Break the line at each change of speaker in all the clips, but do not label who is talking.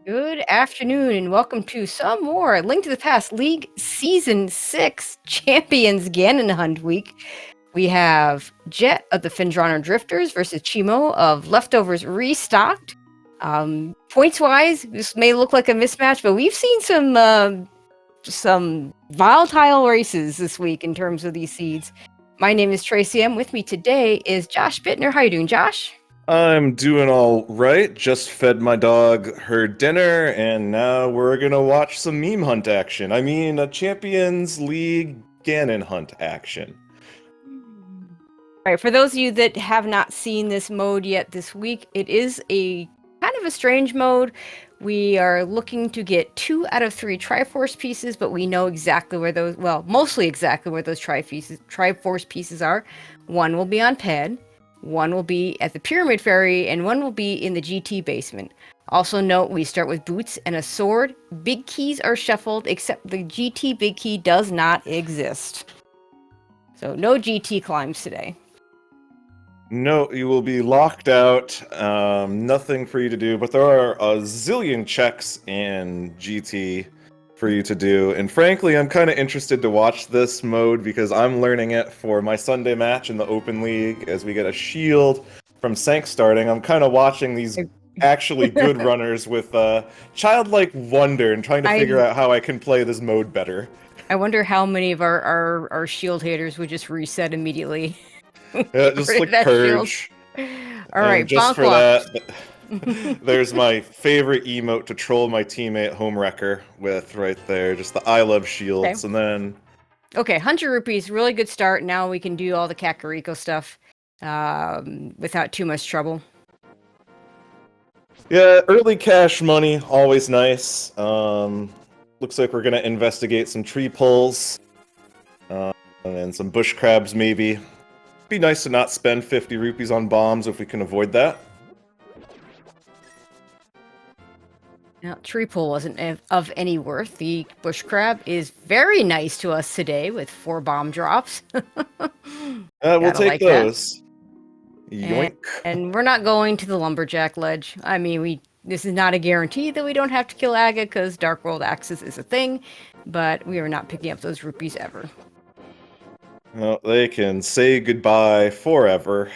Good afternoon and welcome to some more Link to the Past League Season 6 Champions Ganon Hunt Week. We have Jet of the Phendrana Drifters versus Chimo of Leftovers Restocked. Points-wise, this may look like a mismatch, but we've seen some volatile races this week in terms of these seeds. My name is Tracy M. With me today is Josh Bittner. How you doing, Josh?
I'm doing all right. Just fed my dog her dinner, and now we're gonna watch some meme hunt action. I mean, a Champions League Ganon hunt action.
All right, for those of you that have not seen this mode yet this week, it is a kind of a strange mode. We are looking to get 2 out of 3 Triforce pieces, but we know exactly where those, well, mostly exactly where those Triforce pieces are. One will be on pad, one will be at the Pyramid Ferry, and one will be in the GT basement. Also note, we start with boots and a sword. Big keys are shuffled, except the GT big key does not exist. So no GT climbs today.
No, you will be locked out. Nothing for you to do, but there are a zillion checks in GT for you to do. And frankly, I'm kind of interested to watch this mode because I'm learning it for my Sunday match in the Open League as we get a shield from Sank starting. I'm kind of watching these actually good runners with childlike wonder and trying to figure out how I can play this mode better.
I wonder how many of our shield haters would just reset immediately.
Yeah, just like purge.
All right,
just for that, there's my favorite emote to troll my teammate Homewrecker with right there. Just the I love shields,
okay.
And then.
Okay, 100 rupees, really good start. Now we can do all the Kakariko stuff without too much trouble.
Yeah, early cash money, always nice. Looks like we're gonna investigate some tree pulls, and some bush crabs maybe. Be nice to not spend 50 rupees on bombs if we can avoid that.
Now, tree pull wasn't of any worth. The bush crab is very nice to us today with 4 bomb drops.
We'll take those. Yoink.
And we're not going to the lumberjack ledge. I mean, this is not a guarantee that we don't have to kill Aga because Dark World Axis is a thing, but we are not picking up those rupees ever.
Well, they can say goodbye forever.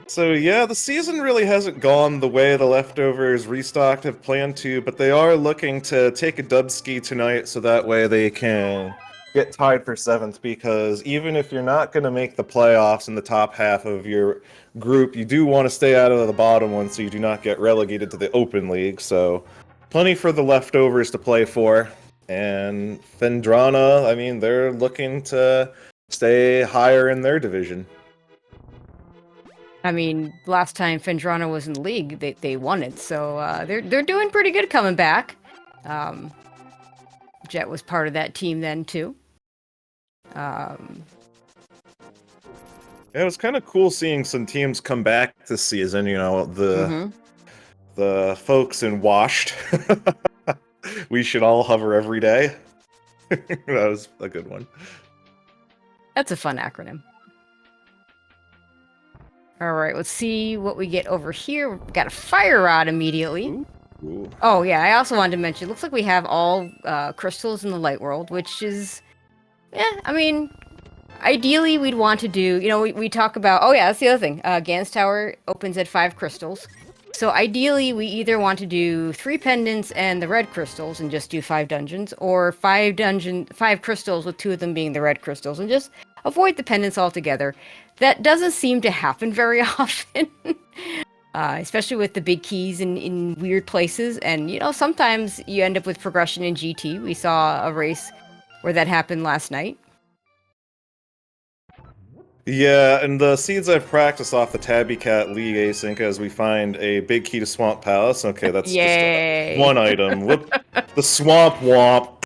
So yeah, the season really hasn't gone the way the Leftovers Restocked have planned to, but they are looking to take a dubski tonight so that way they can get tied for 7th, because even if you're not going to make the playoffs in the top half of your group, you do want to stay out of the bottom one so you do not get relegated to the Open League, so plenty for the Leftovers to play for. And Phendrana, I mean, they're looking to stay higher in their division.
I mean, last time Phendrana was in the league, they won it, so they're doing pretty good coming back. Jet was part of that team then too.
Yeah, it was kind of cool seeing some teams come back this season. You know, the folks in Washed. We should all hover every day. That was a good one.
That's a fun acronym. All right, let's see what we get over here. We've got a fire rod immediately.
Ooh.
Oh yeah, I also wanted to mention, it looks like we have all crystals in the light world, which is, I mean, ideally we'd want to do, you know, we talk about, oh yeah, that's the other thing. Gans Tower opens at 5 crystals. So ideally we either want to do 3 pendants and the red crystals and just do 5 dungeons, or 5 crystals with 2 of them being the red crystals and just avoid the pendants altogether. That doesn't seem to happen very often. Especially with the big keys in weird places. And, you know, sometimes you end up with progression in GT. We saw a race where that happened last night.
Yeah, and the seeds I've practiced off the Tabby Cat League async as we find a big key to Swamp Palace. Okay, that's just one item. Whoop. The Swamp Womp.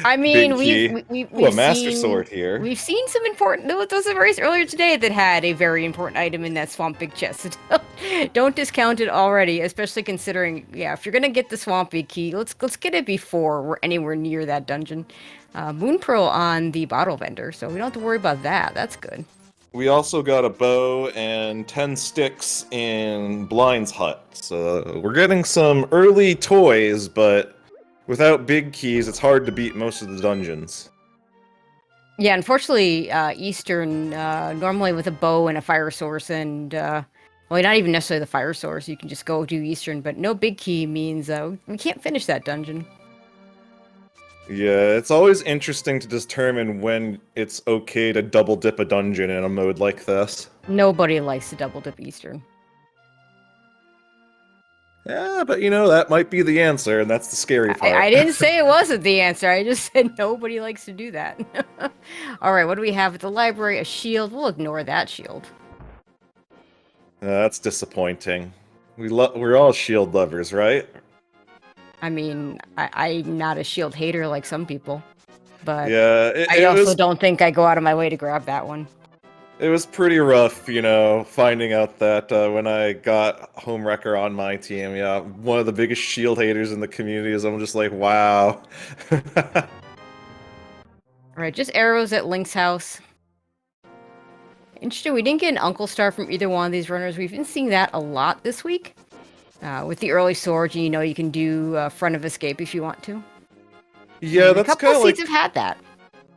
I mean, we've
a Master Sword here.
We've seen some important. There was a race earlier today that had a very important item in that Swamp Big Chest. Don't discount it already, especially considering, yeah, if you're gonna get the Swamp Big Key, let's get it before we're anywhere near that dungeon. Moon Pearl on the bottle vendor, so we don't have to worry about that. That's good.
We also got a bow and 10 sticks in Blind's hut. So we're getting some early toys, but without big keys, it's hard to beat most of the dungeons.
Yeah, unfortunately, Eastern, normally with a bow and a fire source and, well, not even necessarily the fire source, you can just go do Eastern, but no big key means we can't finish that dungeon.
Yeah, it's always interesting to determine when it's okay to double dip a dungeon in a mode like this.
Nobody likes to double dip Eastern.
Yeah, but that might be the answer, and that's the scary part.
I didn't say it wasn't the answer. I just said nobody likes to do that. All right, what do we have at the library? A shield. We'll ignore that shield.
That's disappointing. We're all shield lovers, right?
I mean, I'm not a shield hater like some people, but
Yeah,
I also don't think I go out of my way to grab that one.
It was pretty rough, finding out that when I got Homewrecker on my team, yeah, one of the biggest shield haters in the community is I'm just like, wow.
All right, just arrows at Link's house. Interesting, we didn't get an Uncle Star from either one of these runners. We've been seeing that a lot this week. With the early swords, you can do front of escape if you want to.
Yeah,
And
that's
a couple
kind
of
of like...
seeds have had that.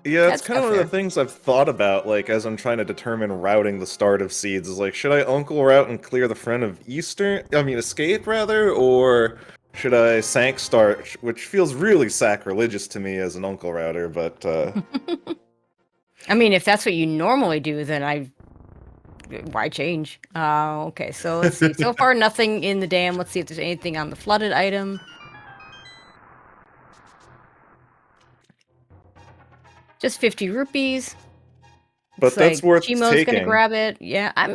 Yeah, it's kind of one of the things I've thought about, like, as I'm trying to determine routing the start of seeds, is like, should I Uncle route and clear the front of escape, rather, or should I Sank start, which feels really sacrilegious to me as an Uncle router, but,
I mean, if that's what you normally do, then why change? Okay, so let's see. So far, nothing in the dam. Let's see if there's anything on the flooded item. Just 50 rupees.
But that's worth
Chimo's
taking.
gonna grab it. Yeah, I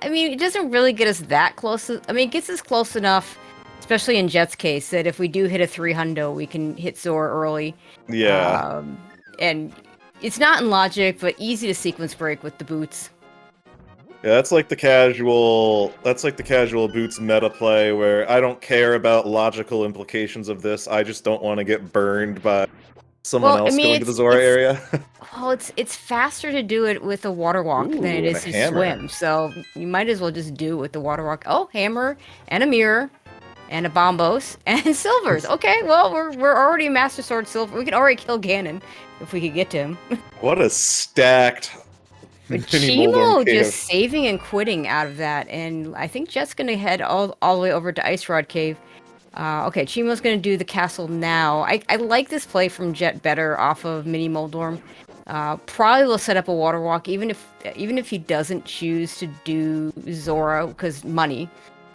mean, it doesn't really get us that close. I mean, it gets us close enough, especially in Jet's case, that if we do hit a 300, we can hit Zora early.
Yeah.
And it's not in logic, but easy to sequence break with the boots.
Yeah, that's like the casual boots meta play where I don't care about logical implications of this. I just don't want to get burned by someone else going to the Zora area.
Well, it's faster to do it with a water walk than it is to swim. So you might as well just do it with the water walk. Oh, hammer and a mirror and a bombos and silvers. Okay, well we're already Master Sword Silver. We can already kill Ganon if we could get to him.
What a stacked
But Chimo just saving and quitting out of that, and I think Jet's gonna head all the way over to Ice Rod Cave. Okay, Chimo's gonna do the castle now. I like this play from Jet better off of Mini Moldorm. Probably will set up a water walk, even if he doesn't choose to do Zora, because money.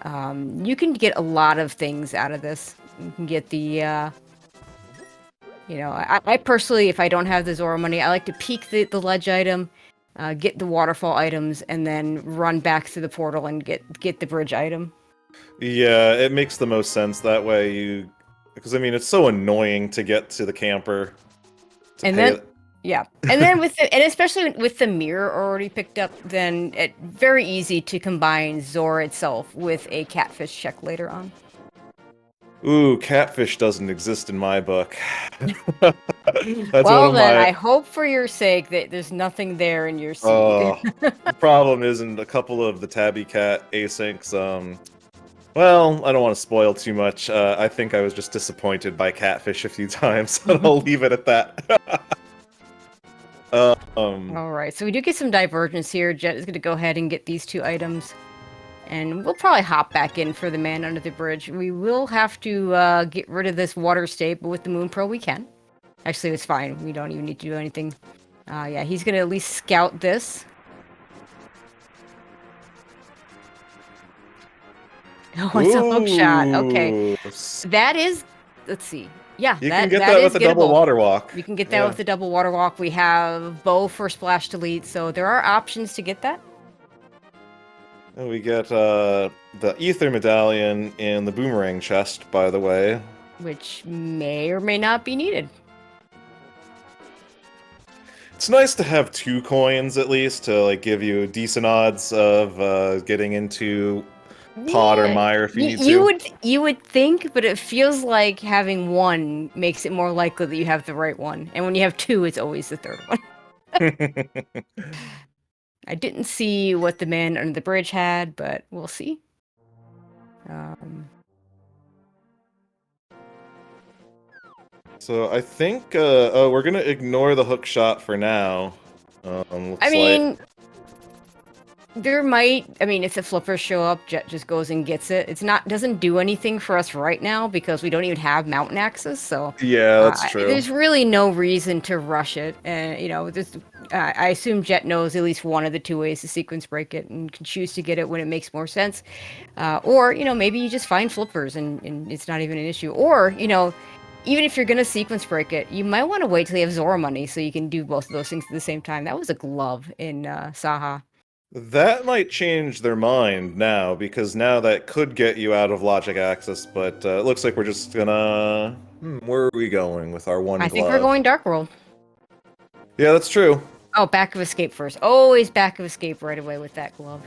You can get a lot of things out of this. You can get the, I personally, if I don't have the Zora money, I like to peek the ledge item, get the waterfall items, and then run back through the portal and get the bridge item.
Yeah, it makes the most sense that way. Because I mean, it's so annoying to get to the camper.
And then especially with the mirror already picked up, then it's very easy to combine Zora itself with a catfish check later on.
Ooh, catfish doesn't exist in my book.
I hope for your sake that there's nothing there in your seed.
The problem isn't a couple of the Tabby Cat asyncs. Well, I don't want to spoil too much. I think I was just disappointed by catfish a few times, so I'll leave it at that.
Alright, so we do get some divergence here. Jet is going to go ahead and get these two items. And we'll probably hop back in for the man under the bridge. We will have to get rid of this water state, but with the Moon Pearl we can. Actually, it's fine. We don't even need to do anything. Yeah, he's going to at least scout this. Oh, it's a hook shot. Okay. That is... Let's see. Yeah,
you can get that with a double water walk.
You can get that with a double water walk. We have bow for splash delete, so there are options to get that.
And we get the ether medallion in the boomerang chest, by the way.
Which may or may not be needed.
It's nice to have 2 coins, at least, to give you decent odds of getting into Pod or Mire if you need to.
You would think, but it feels like having 1 makes it more likely that you have the right one. And when you have 2, it's always the third one. I didn't see what the man under the bridge had, but we'll see.
So I think we're gonna ignore the hook shot for now. Looks
I mean,
like
there might. I mean, if the flippers show up, Jet just goes and gets it. It's not doesn't do anything for us right now because we don't even have mountain access. So
yeah, that's true.
there's really no reason to rush it. And I assume Jet knows at least one of the two ways to sequence break it and can choose to get it when it makes more sense. Or maybe you just find flippers and it's not even an issue. Or even if you're gonna sequence break it, you might want to wait till you have Zora money so you can do both of those things at the same time. That was a glove in Saha.
That might change their mind now, because now that could get you out of logic access, but it looks like we're just gonna... where are we going with our one
I
glove?
think we're going Dark World.
Yeah, that's true.
Oh, back of escape first. Always back of escape right away with that glove.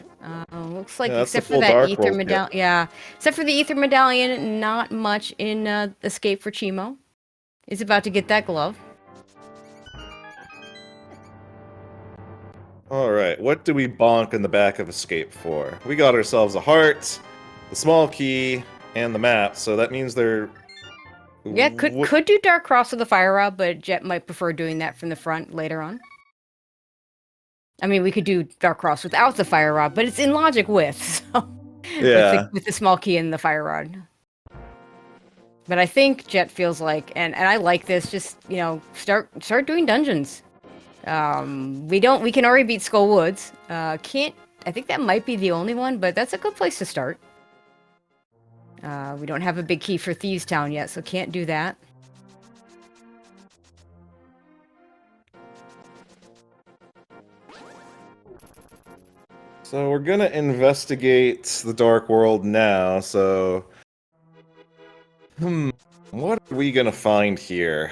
Looks like
Yeah, that's the
except for
full
that
Dark
ether
World
medallion. Yeah, except for the ether medallion, not much in escape for Chimo. He's about to get that glove.
Alright, what do we bonk in the back of escape for? We got ourselves a heart, the small key, and the map, so that means they're...
Yeah, could do Dark Cross with the fire rod, but Jet might prefer doing that from the front later on. I mean, we could do Dark Cross without the fire rod, but it's in logic with, so
Yeah.
with the small key and the fire rod. But I think Jet feels like, and I like this. Just start doing dungeons. We can already beat Skull Woods. Can't. I think that might be the only one, but that's a good place to start. We don't have a big key for Thieves Town yet, so can't do that.
So we're gonna investigate the Dark World now, so... what are we gonna find here?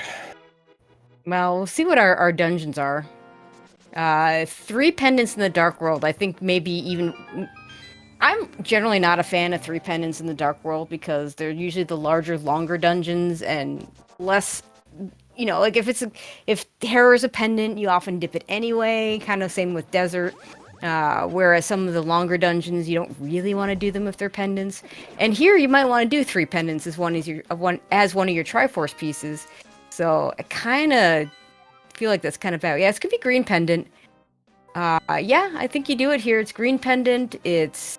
Well, we'll see what our dungeons are. 3 pendants in the Dark World. I think maybe even... I'm generally not a fan of 3 pendants in the Dark World because they're usually the larger, longer dungeons and less... like if Terror is a pendant, you often dip it anyway. Kind of same with Desert. Whereas some of the longer dungeons, you don't really want to do them if they're pendants. And here, you might want to do 3 pendants as one of your Triforce pieces. So I kind of feel like that's kind of bad. Yeah, this could be green pendant. Yeah, I think you do it here. It's green pendant. It's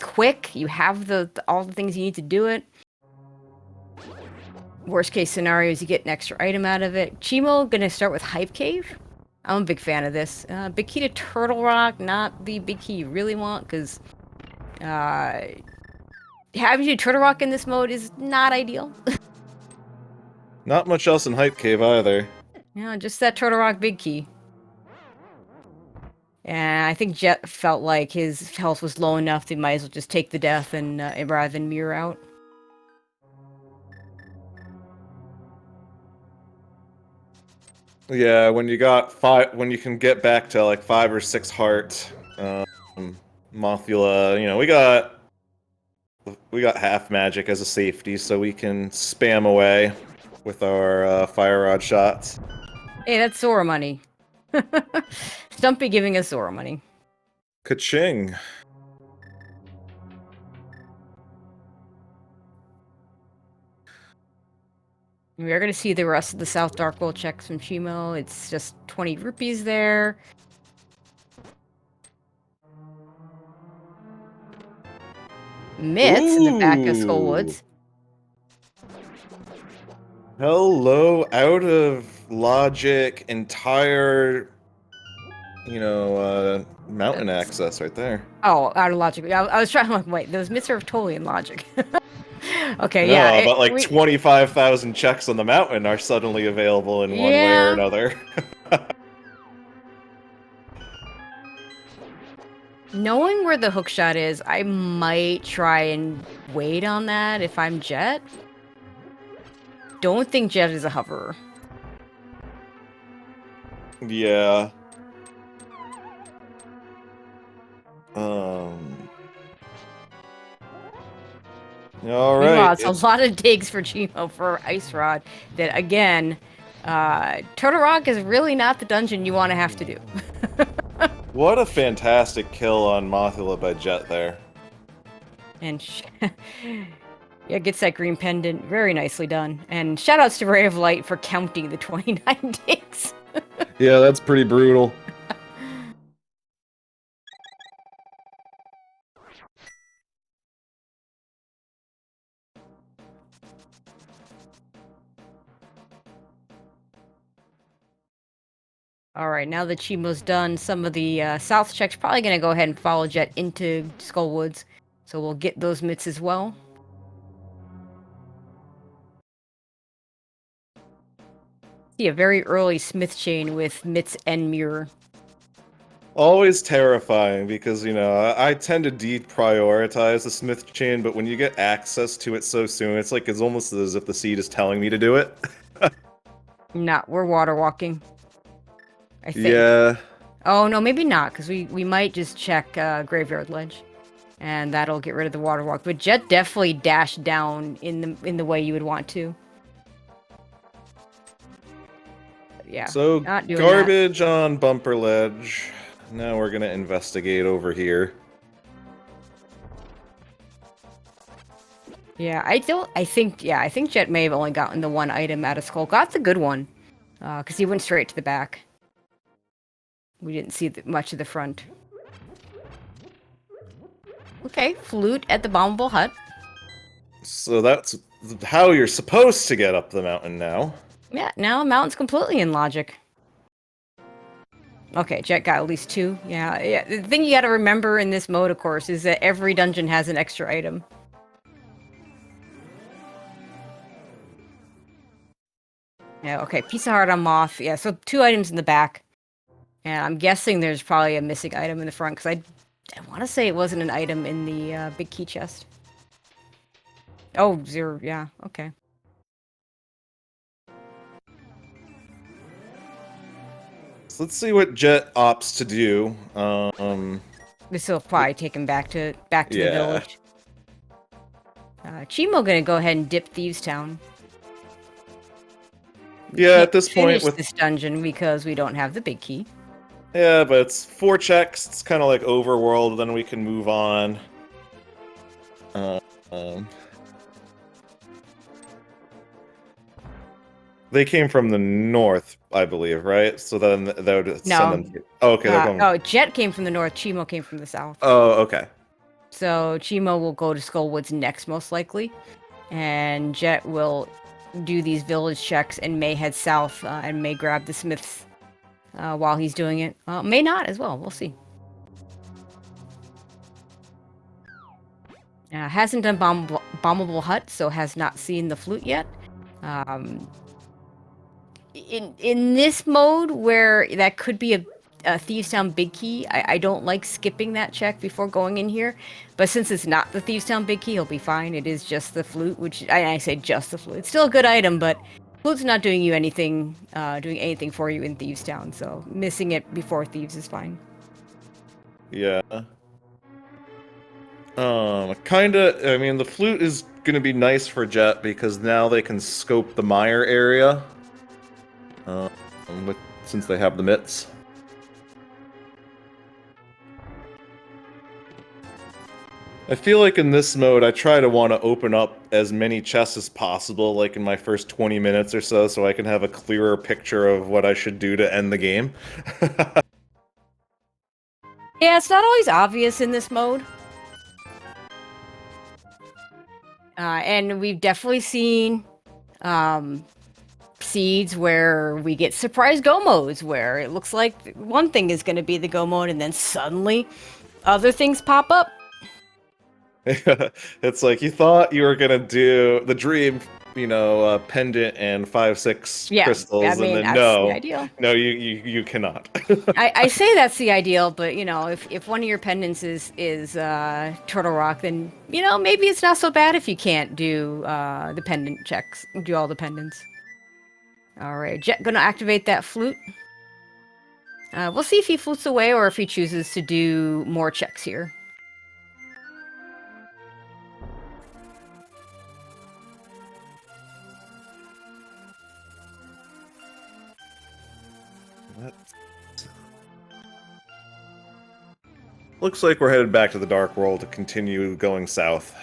quick. You have all the things you need to do it. Worst case scenario is you get an extra item out of it. Chimo gonna start with Hype Cave. I'm a big fan of this. Big key to Turtle Rock, not the big key you really want, because having to do Turtle Rock in this mode is not ideal.
Not much else in Hype Cave either.
Yeah, just that Turtle Rock big key. And I think Jet felt like his health was low enough that he might as well just take the death and rather than mirror out.
Yeah, when you can get back to like 5 or 6 heart, Mothula, we got half magic as a safety, so we can spam away with our fire rod shots.
Hey, that's Zora money. Stumpy giving us Zora money.
Ka-ching.
We are going to see the rest of the South Dark World checks from Chimo. It's just 20 rupees there. Mitts in the back of Skull Woods.
Hello, out of logic, entire, mountain access right there.
Oh, out of logic. I was trying to like, wait, those mitts are totally in logic. Okay,
No,
yeah.
but like 25,000 checks on the mountain are suddenly available in one way or another.
Knowing where the hookshot is, I might try and wait on that if I'm Jet. Don't think Jet is a hoverer.
Yeah. All right.
It's a lot of digs for Chimo for Ice Rod. That again, Turtle Rock is really not the dungeon you want to have to do.
What a fantastic kill on Mothula by Jet there.
And yeah, gets that green pendant. Very nicely done. And shoutouts to Ray of Light for counting the 29 digs.
Yeah, that's pretty brutal.
Alright, now that Chimo's done, some of the south check's probably going to go ahead and follow Jet into Skullwoods. So we'll get those mitts as well. See a very early Smith chain with mitts and mirror.
Always terrifying because, you know, I tend to deprioritize the Smith chain, but when you get access to it so soon, it's almost as if the seed is telling me to do it.
We're water walking. I think.
Yeah.
Oh, no, maybe not, because we might just check Graveyard Ledge. And that'll get rid of the water walk. But Jet definitely dashed down in the way you would want to. Yeah,
So,
not doing
garbage on Bumper Ledge. Now we're gonna investigate over here.
Yeah, I think Jet may have only gotten the one item out of Skull. Got the good one, because he went straight to the back. We didn't see much of the front. Okay, flute at the bombable hut.
So that's how you're supposed to get up the mountain now.
Yeah, now mountain's completely in logic. Okay, Jet got at least 2. Yeah. The thing you gotta remember in this mode, of course, is that every dungeon has an extra item. Yeah, okay, piece of heart on Moth. Yeah, so 2 items in the back. And I'm guessing there's probably a missing item in the front, because I want to say it wasn't an item in the big key chest. Oh, 0, yeah, okay.
So let's see what Jet opts to do.
This will probably take him back to the
Yeah.
village. Chimo gonna go ahead and dip Thieves Town.
Yeah,
Can't
at this
finish
point with
this dungeon because we don't have the big key.
yeah, but it's 4 checks. It's kind of like overworld. Then we can move on. They came from the north, I believe, right? So then that would send them. Oh, okay, they're going.
Oh, Jet came from the north. Chimo came from the south.
Oh, okay.
So Chimo will go to Skullwoods next, most likely, and Jet will do these village checks and may head south and may grab the smiths while he's doing it. May not as well. We'll see. Hasn't done bombable hut, so has not seen the flute yet. In this mode where that could be a Thieves Town big key, I don't like skipping that check before going in here. But since it's not the Thieves Town big key, he'll be fine. It is just the flute, which I say just the flute. It's still a good item, but flute's not doing you anything, doing anything for you in Thieves Town. So missing it before Thieves is fine.
Yeah. Kinda. I mean, the flute is gonna be nice for Jet because now they can scope the mire area. Since they have the mitts. I feel like in this mode, I try to want to open up as many chests as possible, like in my first 20 minutes or so I can have a clearer picture of what I should do to end the game.
Yeah, it's not always obvious in this mode. And we've definitely seen seeds where we get surprise go modes, where it looks like one thing is going to be the go mode, and then suddenly other things pop up.
It's like you thought you were gonna do the dream, pendant and 5-6 crystals,
I mean,
and then
that's
no,
the ideal.
no, you cannot.
I say that's the ideal, but if one of your pendants is Turtle Rock, then maybe it's not so bad if you can't do the pendant checks, do all the pendants. All right, Jet gonna activate that flute. We'll see if he flutes away or if he chooses to do more checks here.
Looks like we're headed back to the Dark World to continue going south.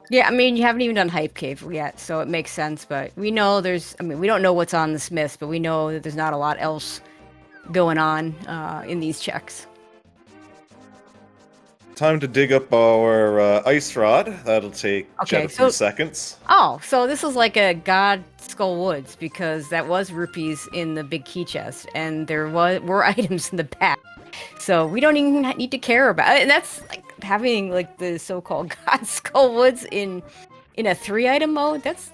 Yeah, I mean, you haven't even done Hype Cave yet, so it makes sense, but we know there's, I mean, we don't know what's on the Smiths, but we know that there's not a lot else going on in these checks.
Time to dig up our ice rod. That'll take
Okay,
Jet a few seconds.
Oh, so this is like a God Skull Woods, because that was rupees in the big key chest, and there were items in the back. So we don't even need to care about it. And that's like having like the so-called God Skull Woods in a 3-item mode. That's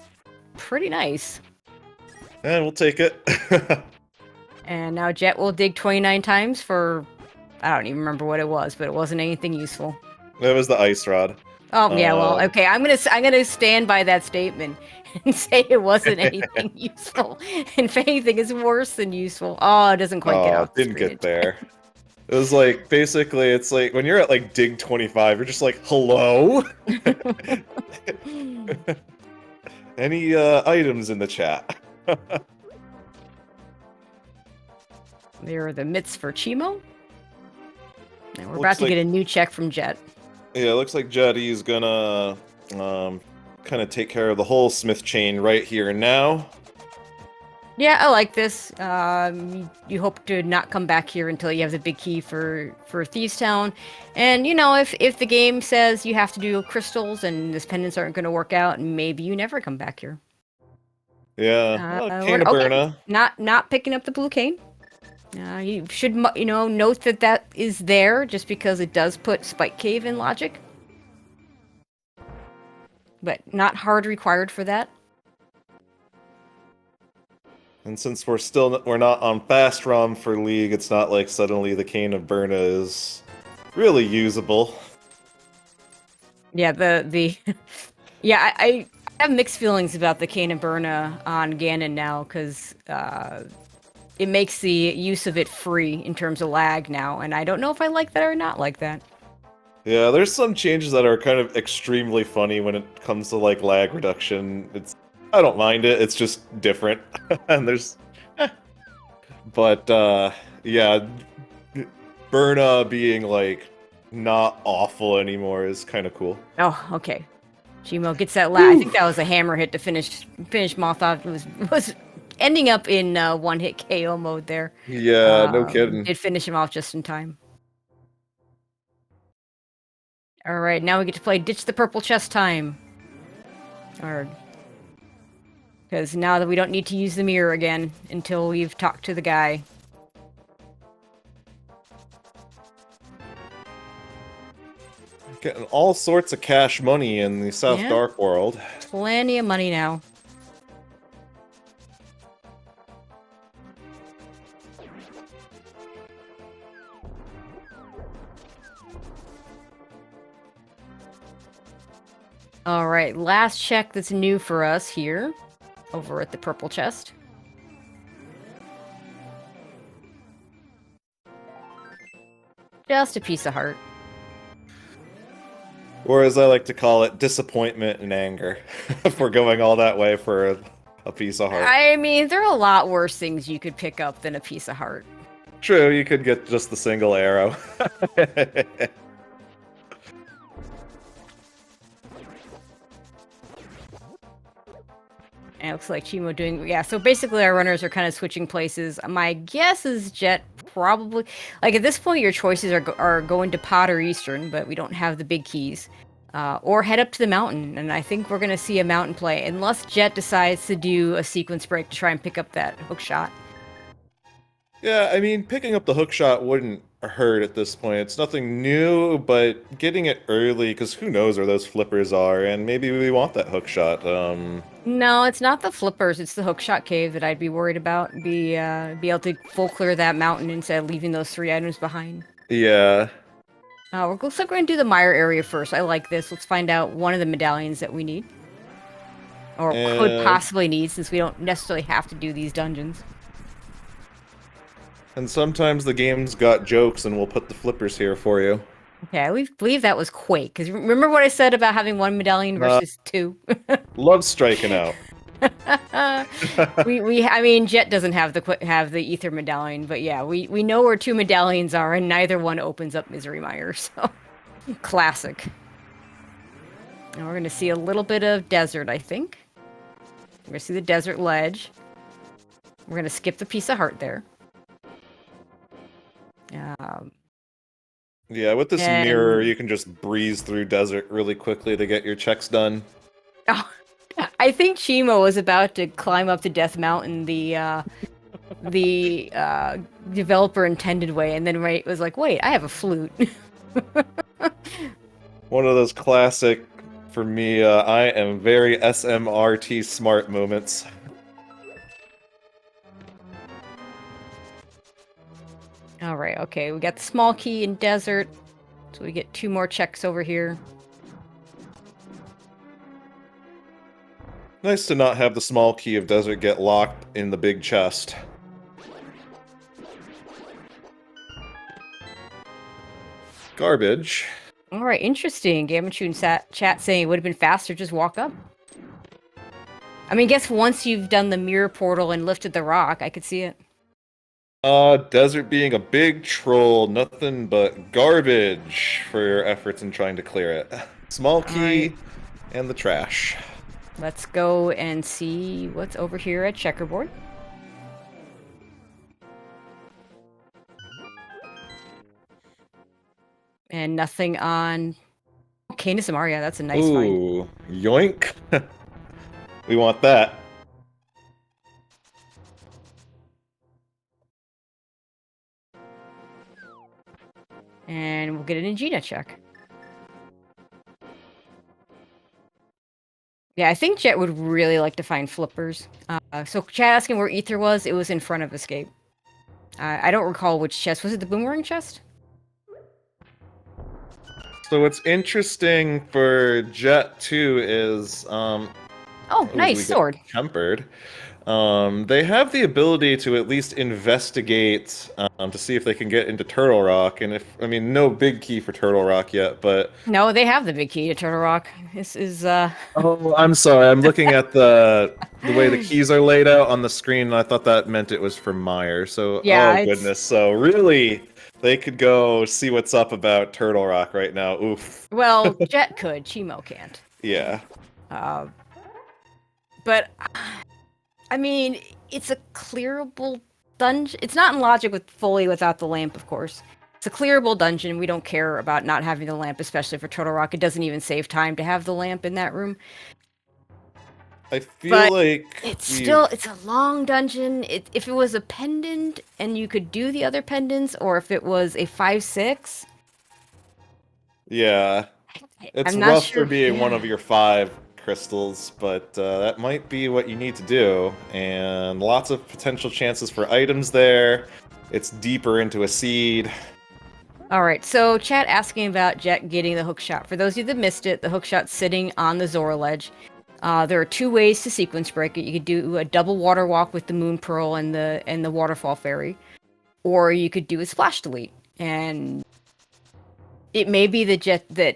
pretty nice.
And we'll take it.
And now Jet will dig 29 times for, I don't even remember what it was, but it wasn't anything useful.
That was the ice rod.
Oh yeah, well, okay. I'm gonna stand by that statement and say it wasn't anything useful. And if anything, it's worse than useful. Oh, it doesn't quite get off.
Didn't get there. It was like, basically, it's like, when you're at, like, dig 25, you're just like, hello? Any, items in the chat?
There are the mitts for Chimo. And we're
Looks
about to
like-
get a new check from Jet.
Yeah, it looks like Jetty's gonna, kind of take care of the whole Smith chain right here and now.
Yeah, I like this. You hope to not come back here until you have the big key for Thieves Town. And, you know, if the game says you have to do crystals and these pendants aren't going to work out, maybe you never come back here.
Yeah, cane of Burna.
Not picking up the blue cane. You should, you know, note that is there just because it does put Spike Cave in logic. But not hard required for that.
And since we're not on fast ROM for League, it's not like suddenly the cane of Burna is really usable.
Yeah, yeah, I have mixed feelings about the cane of Burna on Ganon now, because it makes the use of it free in terms of lag now, and I don't know if I like that or not like that.
Yeah, there's some changes that are kind of extremely funny when it comes to, like, lag reduction. I don't mind it, it's just different. And there's... But, yeah, Burna being, like, not awful anymore is kind of cool.
Oh, okay. Chimo gets that lag. I think that was a hammer hit to finish Moth off. It was ending up in one-hit KO mode there.
Yeah, no kidding.
Did finish him off just in time. Alright, now we get to play Ditch the Purple Chest time. Because now that we don't need to use the mirror again until we've talked to the guy.
Getting all sorts of cash money in the South Dark World.
Plenty of money now. Alright, last check that's new for us here, over at the purple chest. Just a piece of heart.
Or as I like to call it, disappointment and anger. If we're going all that way for a piece of heart.
I mean, there are a lot worse things you could pick up than a piece of heart.
True, you could get just the single arrow.
And it looks like Chimo doing... Yeah, so basically our runners are kind of switching places. My guess is Jet probably... Like, at this point, your choices are going to Pot or Eastern, but we don't have the big keys. Or head up to the mountain, and I think we're going to see a mountain play, unless Jet decides to do a sequence break to try and pick up that hook shot.
Yeah, I mean, picking up the hook shot wouldn't hurt at this point. It's nothing new, but getting it early, because who knows where those flippers are, and maybe we want that hook shot.
No, it's not the flippers, it's the hook shot cave that I'd be worried about. Be able to full clear that mountain instead of leaving those 3 items behind.
Yeah.
Looks like we're going to do the mire area first. I like this. Let's find out one of the medallions that we need. Or could possibly need, since we don't necessarily have to do these dungeons.
And sometimes the game's got jokes and we'll put the flippers here for you.
Okay, I believe that was Quake. Because remember what I said about having 1 medallion versus 2?
Love striking out.
I mean, Jet doesn't have the ether medallion, but yeah, we know where two medallions are, and neither one opens up Misery Mire. So classic. And we're gonna see a little bit of desert, I think. We're gonna see the desert ledge. We're gonna skip the piece of heart there. Um,
Yeah, with this mirror,
and
you can just breeze through desert really quickly to get your checks done.
oh, I think Chimo was about to climb up to Death Mountain the developer intended way, and then Ray was like, "Wait, I have a flute."
One of those classic, for me, I am very SMRT smart moments.
All right, okay, we got the small key in desert, so we get 2 more checks over here.
Nice to not have the small key of desert get locked in the big chest. Garbage.
All right, interesting. Gamachu in chat saying it would have been faster just walk up. I mean, I guess once you've done the mirror portal and lifted the rock, I could see it.
Desert being a big troll, nothing but garbage for your efforts in trying to clear it. Small key
Right.
and the trash.
Let's go and see what's over here at Checkerboard. And nothing on... Oh, Canis Amaria, that's a nice find.
Ooh, yoink. We want that.
And we'll get an Ingina check. Yeah, I think Jet would really like to find flippers. So Chat asking where Ether was, it was in front of Escape. I don't recall which chest. Was it the boomerang chest?
So what's interesting for Jet 2 is,
Oh,
ooh,
nice,
we get
sword.
tempered. They have the ability to at least investigate to see if they can get into Turtle Rock, and I mean, no big key for Turtle Rock yet, but...
No, they have the big key to Turtle Rock. This is,
Oh, I'm sorry, I'm looking at the way the keys are laid out on the screen, and I thought that meant it was for Meyer, so...
Yeah,
Oh,
it's...
goodness, so really, they could go see what's up about Turtle Rock right now, oof.
Well, Jet could, Chimo can't.
Yeah.
But, I mean, it's a clearable dungeon. It's not in logic fully without the lamp, of course. It's a clearable dungeon. We don't care about not having the lamp, especially for Turtle Rock. It doesn't even save time to have the lamp in that room.
I feel
But
like
it's a long dungeon. If it was a pendant and you could do the other pendants, or if it was a 5-6...
Yeah. It's
I'm not
rough
sure.
for being one
Yeah.
of your 5 crystals, but that might be what you need to do. And lots of potential chances for items there. It's deeper into a seed.
All right, so chat asking about Jet getting the hook shot. For those of you that missed it, the hook shot's sitting on the Zora ledge. There are 2 ways to sequence break it. You could do a double water walk with the Moon Pearl and the Waterfall Fairy, or you could do a splash delete. And it may be that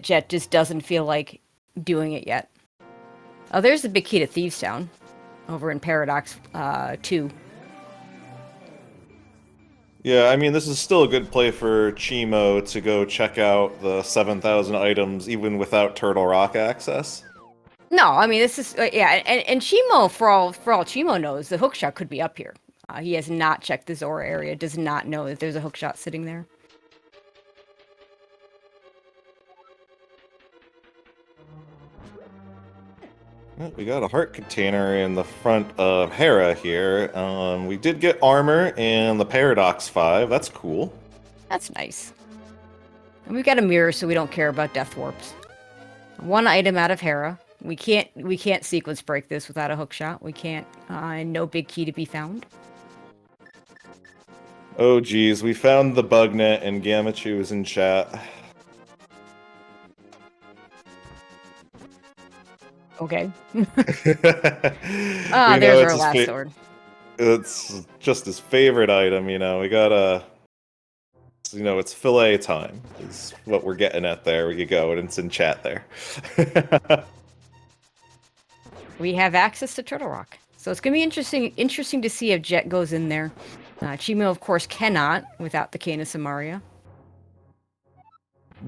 Jet just doesn't feel like doing it yet. Oh, there's the big key to Thieves Town, over in Paradox 2.
Yeah, I mean, this is still a good play for Chimo to go check out the 7,000 items even without Turtle Rock access.
No, I mean this is yeah, and Chimo for all Chimo knows, the hookshot could be up here. He has not checked the Zora area, does not know that there's a hookshot sitting there.
Well, we got a heart container in the front of Hera here. We did get armor in the Paradox 5. That's cool.
That's nice. And we've got a mirror, so we don't care about death warps. 1 item out of Hera. We can't sequence break this without a hookshot. We can't. And no big key to be found.
Oh geez, we found the bug net and Gamachu is in chat.
Okay.
Ah,
there's our last sword.
It's just his favorite item, you know. We gotta, you know, it's fillet time is what we're getting at there. You go, and it's in chat there.
we have access to Turtle Rock. So it's gonna be interesting to see if Jet goes in there. Chimo, of course, cannot without the Canis and Maria.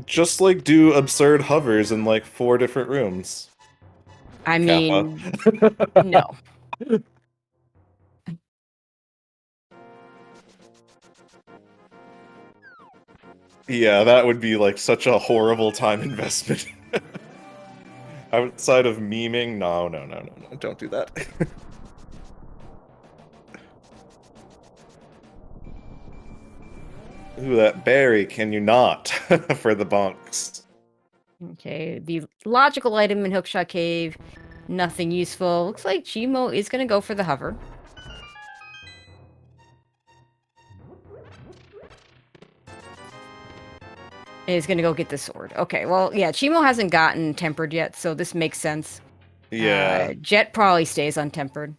Just like do absurd hovers in like 4 different rooms.
I
Kappa.
mean, no.
Yeah, that would be like such a horrible time investment. Outside of memeing, no, don't do that. Ooh, that berry, can you not? For the bonks.
Okay, the logical item in Hookshot Cave, nothing useful. Looks like Chimo is gonna go for the hover. And he's gonna go get the sword. Okay, well, yeah, Chimo hasn't gotten tempered yet, so this makes sense.
Yeah.
Jet probably stays untempered.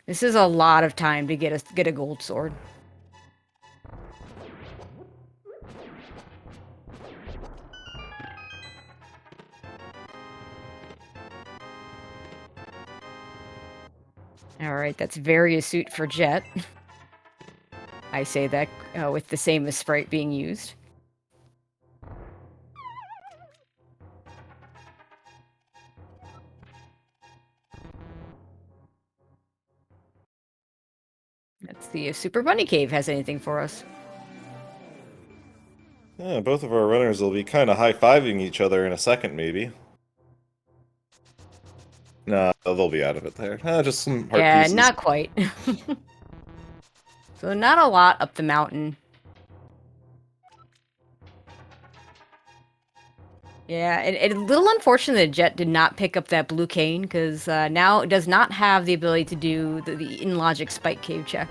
This is a lot of time to get a gold sword. All right, that's very astute for Jet. I say that with the same as Sprite being used. Let's see if Super Bunny Cave has anything for us.
Yeah, both of our runners will be kind of high-fiving each other in a second, maybe. Nah, they'll be out of it there. Just some heart
Yeah,
pieces.
not quite. So not a lot up the mountain. Yeah, it's a little unfortunate that Jet did not pick up that blue cane, because now it does not have the ability to do the in-logic spike cave check.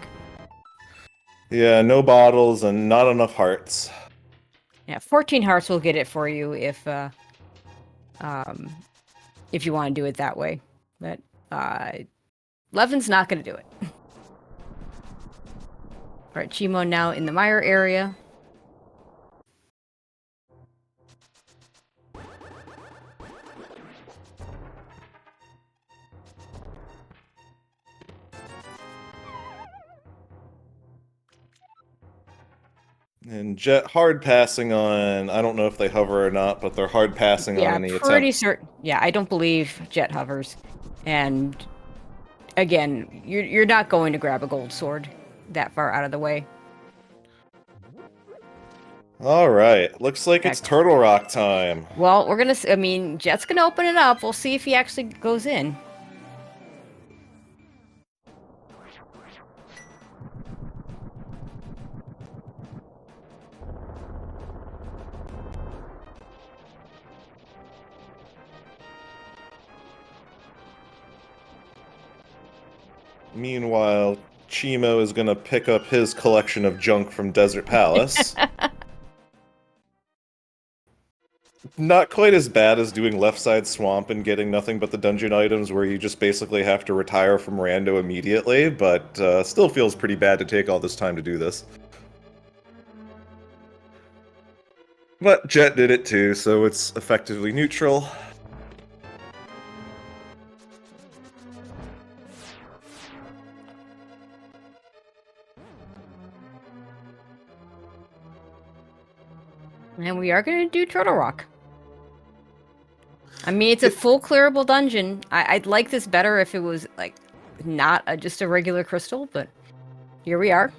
Yeah, no bottles and not enough hearts.
Yeah, 14 hearts will get it for you if you want to do it that way. But 11's not going to do it. All right, Chimo now in the mire area.
And Jet hard passing on, I don't know if they hover or not, but they're hard passing on
Yeah,
any
pretty
attempt.
certain. Yeah, I don't believe Jet hovers. And again, you're not going to grab a gold sword that far out of the way.
Alright, looks like it's
Heck.
Turtle Rock time.
Well, we're gonna. I mean, Jet's gonna open it up. We'll see if he actually goes in.
Meanwhile, Chimo is gonna pick up his collection of junk from Desert Palace. Not quite as bad as doing Left Side Swamp and getting nothing but the dungeon items where you just basically have to retire from Rando immediately, but still feels pretty bad to take all this time to do this. But Jet did it too, so it's effectively neutral.
And we are gonna do Turtle Rock. I mean, it's a full clearable dungeon. I'd like this better if it was like not just a regular crystal, but here we are.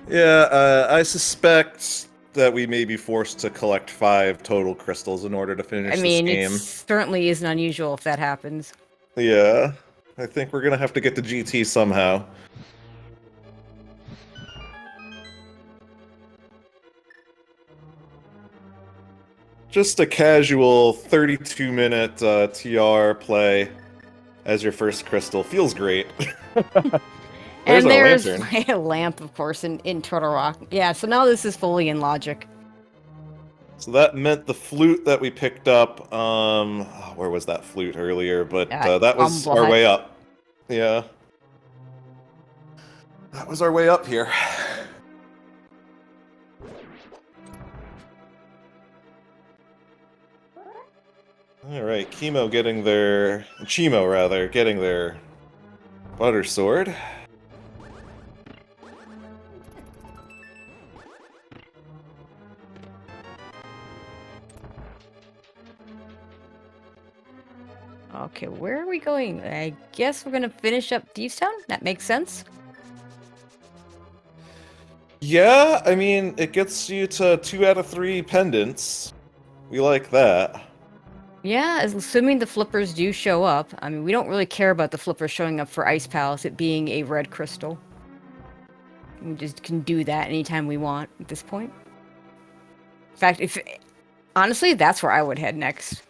Yeah, I suspect that we may be forced to collect 5 total crystals in order to finish
I
this
mean, it
game.
certainly isn't unusual if that happens.
Yeah, I think we're gonna have to get to GT somehow. Just a casual 32-minute TR play as your first crystal. Feels great.
And there's
lantern.
a lamp, of course, in Turtle Rock. Yeah, so now this is fully in logic.
So that meant the flute that we picked up, where was that flute earlier? But that was our
Umblehead.
way up. Yeah. That was our way up here. Alright, Chemo getting their... Chimo, rather, getting their butter sword.
Okay, where are we going? I guess we're gonna finish up Thieves Town? That makes sense.
Yeah, I mean, it gets you to 2 out of 3 pendants. We like that.
Yeah, assuming the flippers do show up. I mean, we don't really care about the flippers showing up for Ice Palace, it being a red crystal. We just can do that anytime we want at this point. In fact, honestly, that's where I would head next.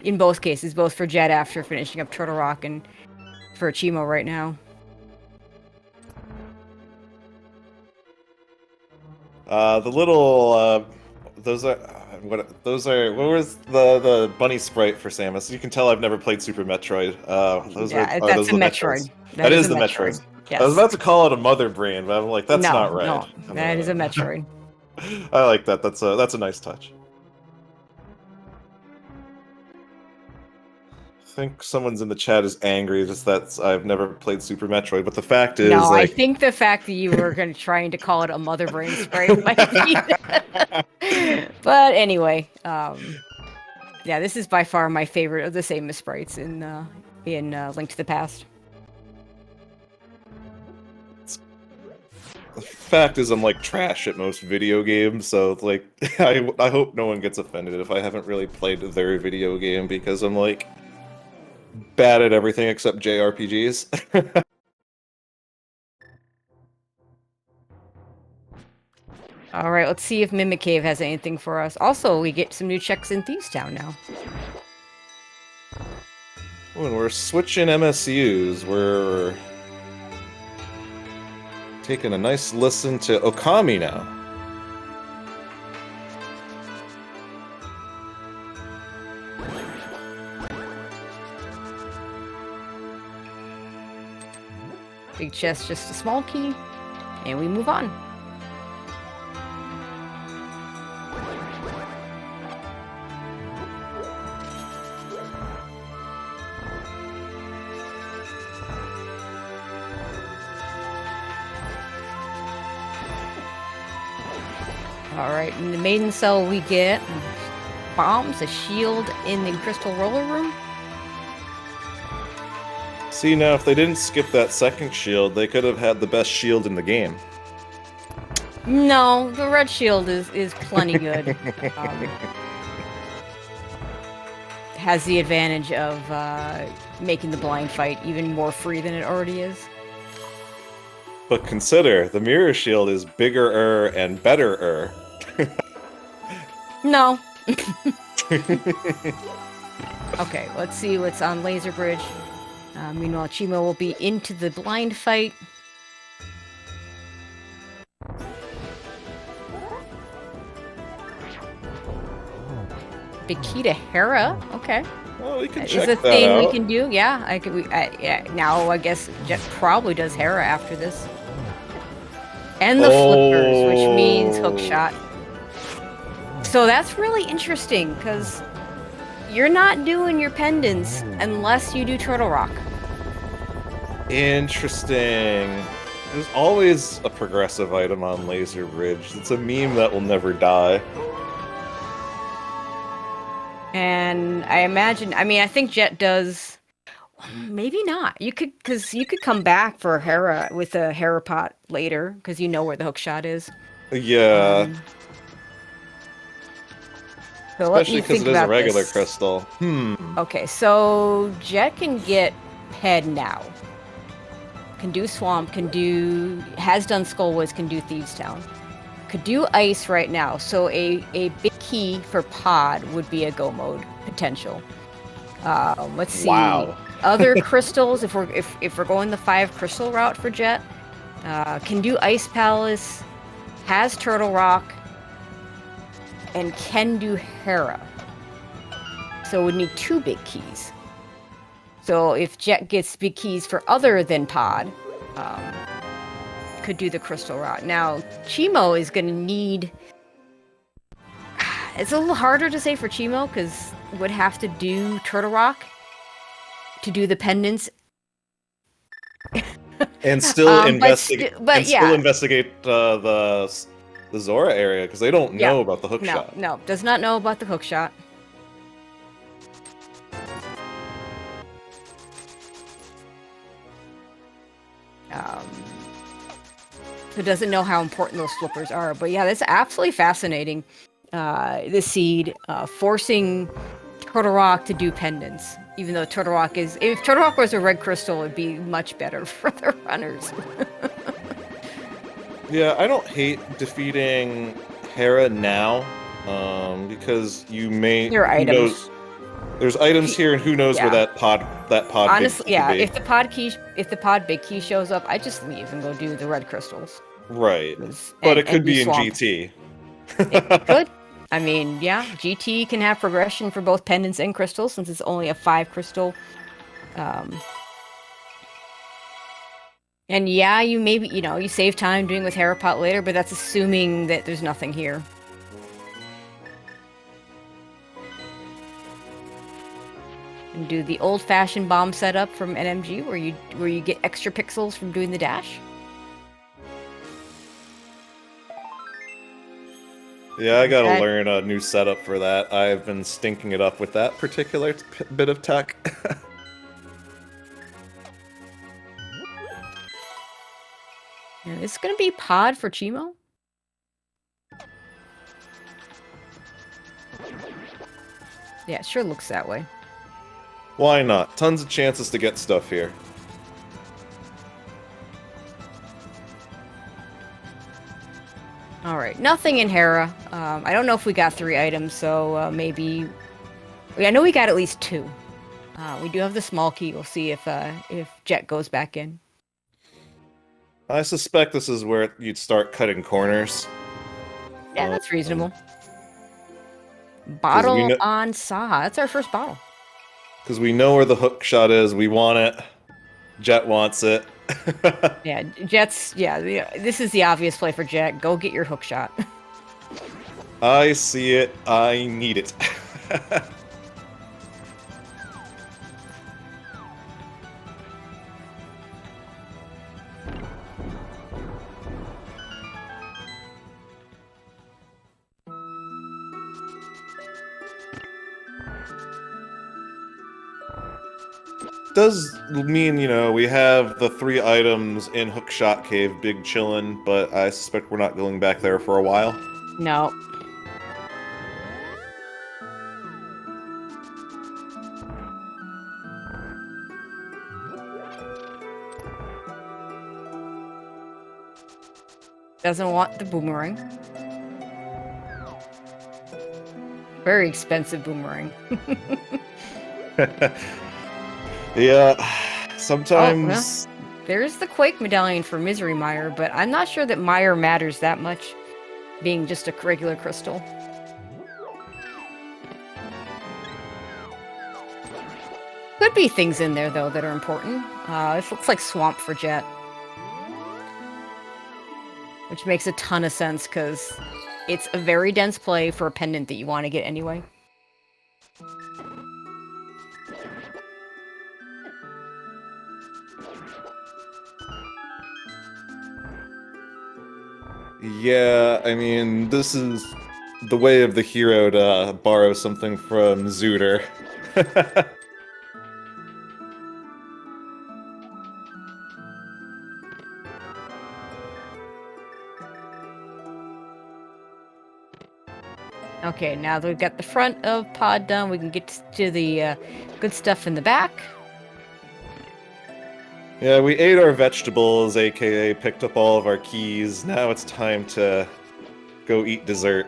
In both cases, both for Jet after finishing up Turtle Rock and for Chimo right now.
The little, those are... what was the bunny sprite for Samus? You can tell I've never played Super Metroid. Those
Yeah,
are
that's
those
a
the
Metroid.
That is the Metroid.
Yes.
I was about to call it a Mother Brain, but I'm like, that's
No,
not right.
no, that is a Metroid.
I like that. That's a nice touch. I think someone's in the chat is angry just that I've never played Super Metroid, but the fact is,
No,
like...
I think the fact that you were trying to call it a Mother Brain sprite might be. But anyway, yeah, this is by far my favorite of the Samus sprites in Link to the Past.
The fact is, I'm like trash at most video games, so it's like I hope no one gets offended if I haven't really played their video game because I'm like bad at everything except JRPGs.
All right, let's see if Mimic Cave has anything for us. Also, we get some new checks in Thieves Town now.
When we're switching MSUs, we're taking a nice listen to Okami now.
Big chest, just a small key, and we move on. Alright, in the maiden cell we get bombs, a shield in the crystal roller room.
See, now if they didn't skip that second shield, they could have had the best shield in the game.
No, the red shield is plenty good. Has the advantage of making the blind fight even more free than it already is.
But consider, the mirror shield is bigger and better.
No. Okay, let's see what's on Laser Bridge. Meanwhile, Chimo will be into the blind fight. Big key to Hera. Okay.
Well, we can
Is
check
a
that
thing
out.
we can do. Yeah, yeah. Now I guess Jet probably does Hera after this. And the flippers, which means hook shot. So that's really interesting because you're not doing your pendants unless you do Turtle Rock.
Interesting. There's always a progressive item on Laser Bridge. It's a meme that will never die.
And I imagine, I think Jet does, maybe not. You could come back for Hera with a Hera pot later because you know where the hook shot is.
Yeah.
So
especially because it is a regular crystal.
Okay, so Jet can get Head now. Can do Swamp, has done Skullwoods, can do Thieves Town. Could do Ice right now, so a big key for Pod would be a go mode potential. Let's see.
Wow.
Other crystals, if we're going the 5 crystal route for Jet, can do Ice Palace, has Turtle Rock, and can do Hera. So would need 2 big keys. So if Jet gets big keys for other than Pod, could do the crystal route. Now, Chimo is going to need... It's a little harder to say for Chimo because would have to do Turtle Rock to do the pendants.
And still
But yeah,
investigate the Zora area because they don't
yeah,
know about the hook
no,
shot.
no, does not know about the hook shot. Who doesn't know how important those flippers are. But yeah, that's absolutely fascinating. The seed forcing Turtle Rock to do pendants, even though Turtle Rock is. If Turtle Rock was a red crystal, it'd be much better for the runners.
Yeah, I don't hate defeating Hera now, because you may
There are
who
items.
knows. There's items here, and who knows where
Yeah.
that pod big
Honestly,
key could
yeah.
be.
If the pod big key shows up, I just leave and go do the red crystals.
Right, but
And
it could
do
be in
swamp.
GT.
It could. I mean, yeah, GT can have progression for both pendants and crystals since it's only a 5 crystal. And yeah, you maybe, you save time doing with Harapot later, but that's assuming that there's nothing here. And do the old-fashioned bomb setup from NMG where you get extra pixels from doing the dash.
Yeah, I gotta learn a new setup for that. I've been stinking it up with that particular bit of tech.
Yeah, it's gonna be pod for Chimo. Yeah, it sure looks that way.
Why not? Tons of chances to get stuff here.
All right, nothing in Hera. I don't know if we got 3 items, so maybe. I know we got at least 2. We do have the small key. We'll see if Jet goes back in.
I suspect this is where you'd start cutting corners.
Yeah, that's reasonable. Bottle on Saw. That's our first bottle.
Because we know where the hook shot is. We want it. Jet wants it.
Yeah, Jet's. Yeah, this is the obvious play for Jet. Go get your hook shot.
I see it. I need it. Does mean, we have the 3 items in Hookshot Cave, big chillin', but I suspect we're not going back there for a while.
No. Doesn't want the boomerang. Very expensive boomerang.
Yeah, sometimes...
Oh, well, there's the Quake medallion for Misery Mire, but I'm not sure that Mire matters that much, being just a regular crystal. Could be things in there, though, that are important. This looks like Swamp for Jet. Which makes a ton of sense, because it's a very dense play for a pendant that you want to get anyway.
Yeah, I mean, this is the way of the hero to borrow something from Zooter.
Okay, now that we've got the front of pod done, we can get to the good stuff in the back.
Yeah, we ate our vegetables, aka picked up all of our keys. Now it's time to go eat dessert.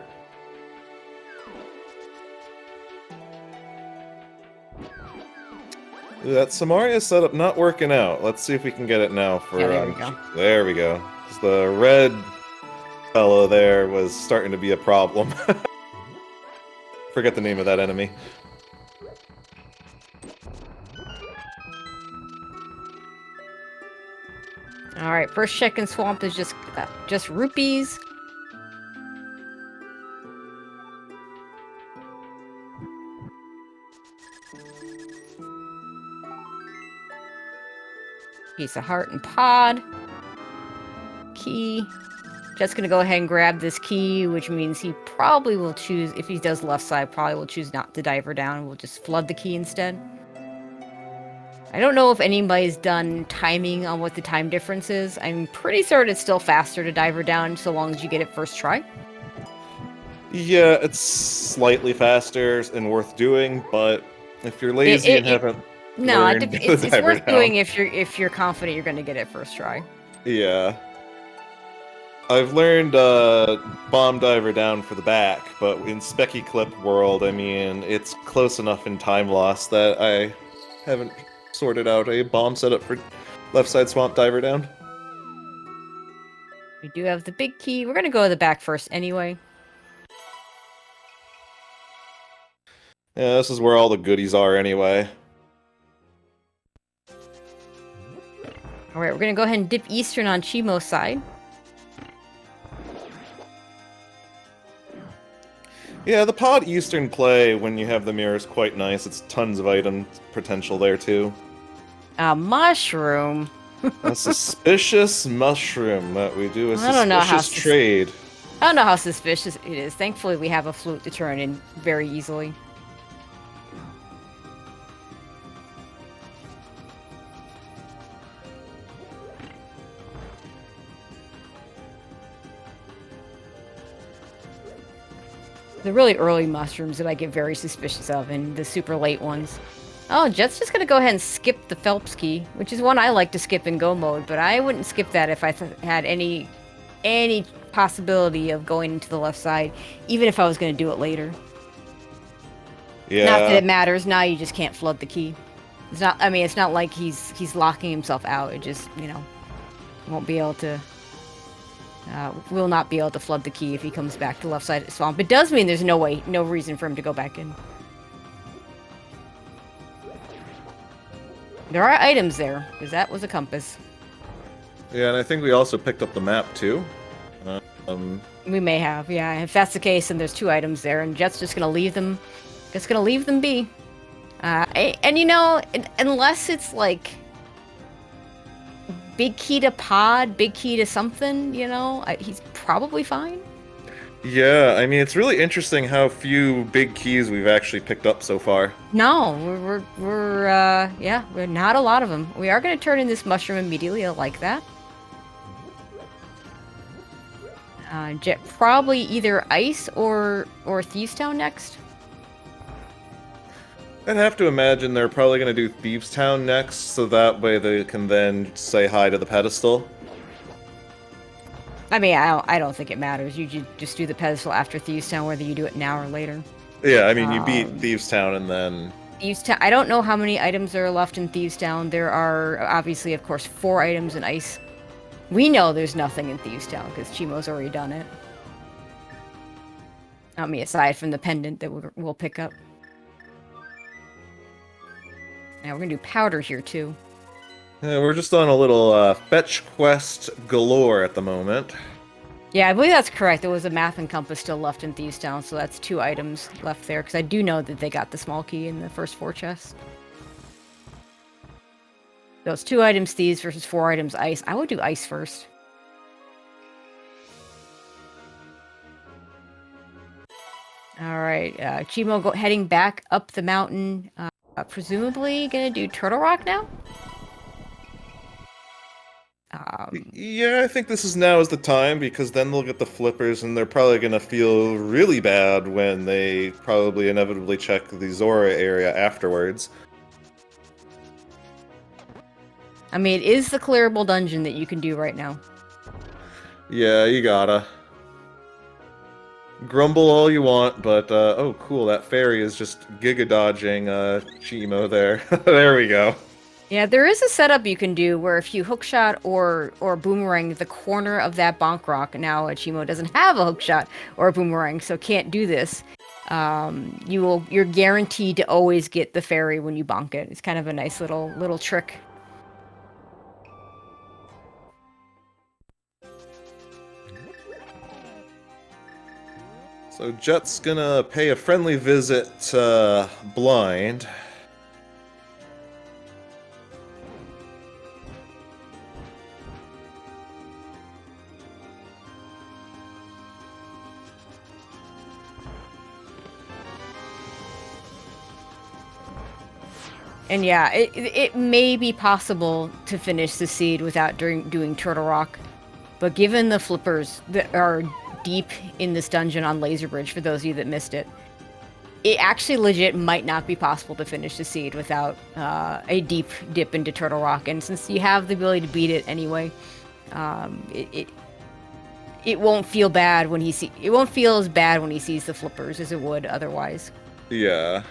Ooh, that Samaria setup not working out. Let's see if we can get it now for...
Yeah, there we go.
There we go. The red fellow there was starting to be a problem. Forget the name of that enemy.
Alright, first check in Swamp is just rupees. Piece of heart and pod. Key. Jet's gonna go ahead and grab this key, which means he probably will choose, if he does left side, probably will choose not to dive her down and we'll just flood the key instead. I don't know if anybody's done timing on what the time difference is. I'm pretty certain it's still faster to dive her down so long as you get it first try.
Yeah, it's slightly faster and worth doing, but if you're lazy and haven't learned
it's
diver
worth
down,
doing if you're confident you're gonna get it first try.
Yeah. I've learned bomb diver down for the back, but in Specky Clip world, I mean, it's close enough in time loss that I haven't sorted out a bomb setup for left side swamp diver down.
We do have the big key. We're gonna go to the back first anyway.
Yeah, this is where all the goodies are anyway.
Alright, we're gonna go ahead and dip Eastern on Chimo's side.
Yeah, the pod Eastern play when you have the mirror is quite nice. It's tons of item potential there too.
A mushroom.
A suspicious mushroom that we do a
I don't know how
suspicious trade.
I don't know how suspicious it is. Thankfully, we have a flute to turn in very easily. The really early mushrooms that I get very suspicious of, and the super late ones. Oh, Jet's just gonna go ahead and skip the Phelps key, which is one I like to skip in go mode, but I wouldn't skip that if I had any possibility of going into the left side, even if I was gonna do it later.
Yeah.
Not that it matters. Now you just can't flood the key. It's not. I mean, it's not like he's locking himself out. It just, won't be able to. Will not be able to flood the key if he comes back to left side of the swamp. It does mean there's no reason for him to go back in. There are items there, because that was a compass.
Yeah, and I think we also picked up the map too.
We may have, yeah. If that's the case, then there's 2 items there, and Jet's just gonna leave them. Just gonna leave them be. Unless it's like big key to pod, big key to something, he's probably fine.
Yeah, I mean, it's really interesting how few big keys we've actually picked up so far.
No, we're not a lot of them. We are going to turn in this mushroom immediately. I like that. Jet probably either Ice or Thieves Town next.
I'd have to imagine they're probably going to do Thieves Town next, so that way they can then say hi to the pedestal.
I mean, I don't think it matters. You just do the pedestal after Thieves Town, whether you do it now or later.
Yeah, I mean, you beat Thieves Town and then...
Thieves Town. I don't know how many items there are left in Thieves Town. There are, obviously, of course, 4 items in Ice. We know there's nothing in Thieves Town, because Chimo's already done it. I mean, aside from the pendant that we'll pick up. Now, we're going to do powder here, too.
Yeah, we're just on a little fetch quest galore at the moment.
Yeah, I believe that's correct. There was a math and compass still left in Thieves Town, so that's 2 items left there, because I do know that they got the small key in the first 4 chests. Those 2 items Thieves versus 4 items Ice. I would do Ice first. Alright, Chimo heading back up the mountain. Presumably gonna do Turtle Rock now?
Yeah, I think this is now is the time, because then they'll get the flippers, and they're probably going to feel really bad when they probably inevitably check the Zora area afterwards.
I mean, it is the clearable dungeon that you can do right now.
Yeah, you gotta. Grumble all you want, but, oh cool, that fairy is just giga-dodging, Chimo there. There we go.
Yeah, there is a setup you can do where if you hookshot or boomerang the corner of that bonk rock, now Chimo doesn't have a hookshot or a boomerang, so can't do this. You're guaranteed to always get the fairy when you bonk it. It's kind of a nice little trick.
So Jet's gonna pay a friendly visit to Blind.
And yeah, it may be possible to finish the seed without doing Turtle Rock, but given the flippers that are deep in this dungeon on Laser Bridge, for those of you that missed it, it actually legit might not be possible to finish the seed without a deep dip into Turtle Rock. And since you have the ability to beat it anyway, it won't feel bad when it won't feel as bad when he sees the flippers as it would otherwise.
Yeah.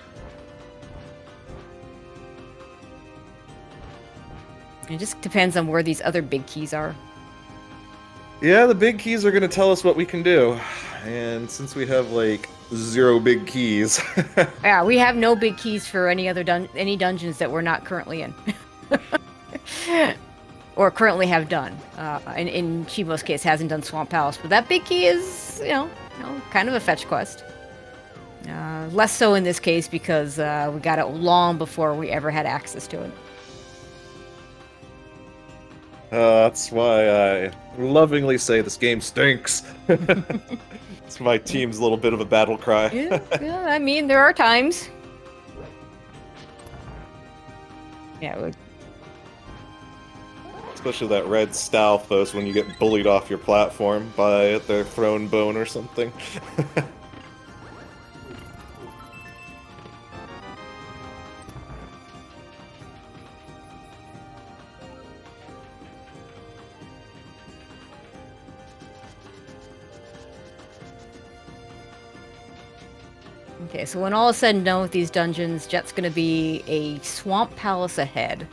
It just depends on where these other big keys are.
Yeah, the big keys are going to tell us what we can do. And since we have, like, 0 big keys...
Yeah, we have no big keys for any other any dungeons that we're not currently in. Or currently have done. In Chibo's case, hasn't done Swamp Palace. But that big key is, kind of a fetch quest. Less so in this case because we got it long before we ever had access to it.
That's why I lovingly say this game stinks. It's my team's little bit of a battle cry.
yeah, I mean, there are times. Yeah,
especially that red Stalfos when you get bullied off your platform by their thrown bone or something.
Okay, so when all is said and done with these dungeons, Jet's gonna be a Swamp Palace ahead.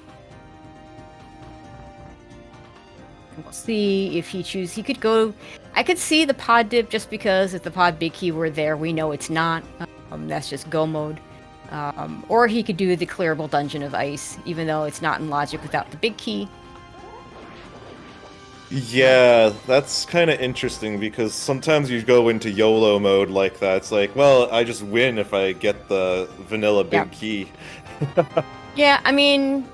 And we'll see if he chooses. He could go... I could see the pod dip just because if the pod big key were there, we know it's not. That's just go mode. Or he could do the clearable dungeon of ice, even though it's not in logic without the big key.
Yeah, that's kind of interesting because sometimes you go into YOLO mode like that. It's like, well, I just win if I get the vanilla big key.
Yeah, I mean...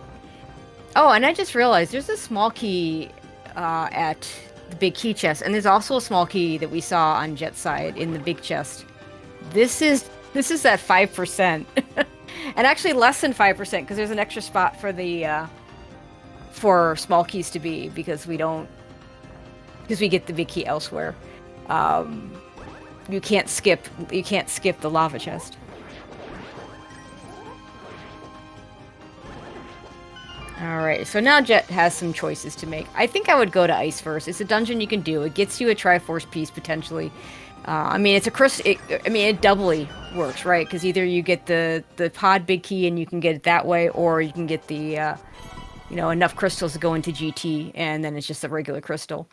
Oh, and I just realized there's a small key at the big key chest, and there's also a small key that we saw on Jet's side in the big chest. This is that 5%. And actually less than 5% because there's an extra spot for the for small keys to be because we get the big key elsewhere. You can't skip the lava chest. Alright, so now Jet has some choices to make. I think I would go to Ice first. It's a dungeon you can do. It gets you a Triforce piece, potentially. I mean, it's a crystal... it doubly works, right? Because either you get the pod big key and you can get it that way, or you can get the, enough crystals to go into GT, and then it's just a regular crystal.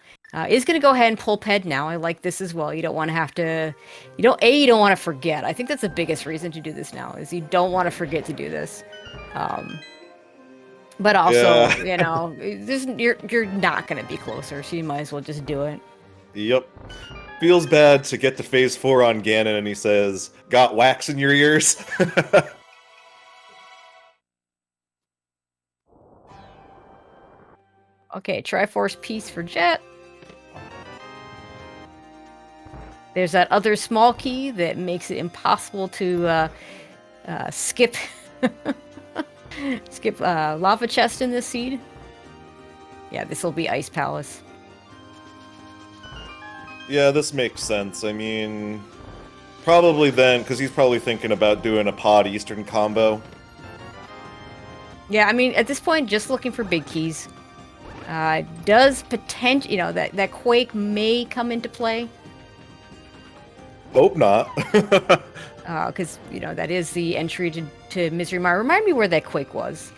Is going to go ahead and pull Ped now. I like this as well. You don't want to have to... you don't want to forget. I think that's the biggest reason to do this now, is you don't want to forget to do this. But also, you're not going to be closer, so you might as well just do it.
Yep. Feels bad to get to phase 4 on Ganon and he says, "Got wax in your ears?"
Okay, Triforce piece for Jet. There's that other small key that makes it impossible to skip... skip lava chest in this seed. Yeah, this will be Ice Palace.
Yeah, this makes sense. I mean, probably then, because he's probably thinking about doing a pod Eastern combo.
Yeah, I mean, at this point, just looking for big keys. Does potential, that Quake may come into play.
Hope not.
Because, that is the entry to Misery Mire. Remind me where that Quake was.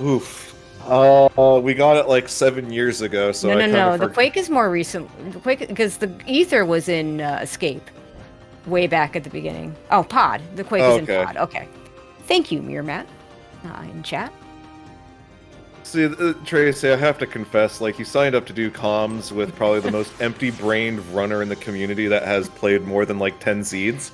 Oof. We got it like 7 years ago, so
No. The Quake is more recent. The Quake, because the Ether was in Escape, way back at the beginning. Oh, Pod. The Quake is in Pod. Okay. Thank you, Mirror Matt, in chat.
See, Tracy, I have to confess, like, you signed up to do comms with probably the most empty-brained runner in the community that has played more than, like, 10 seeds.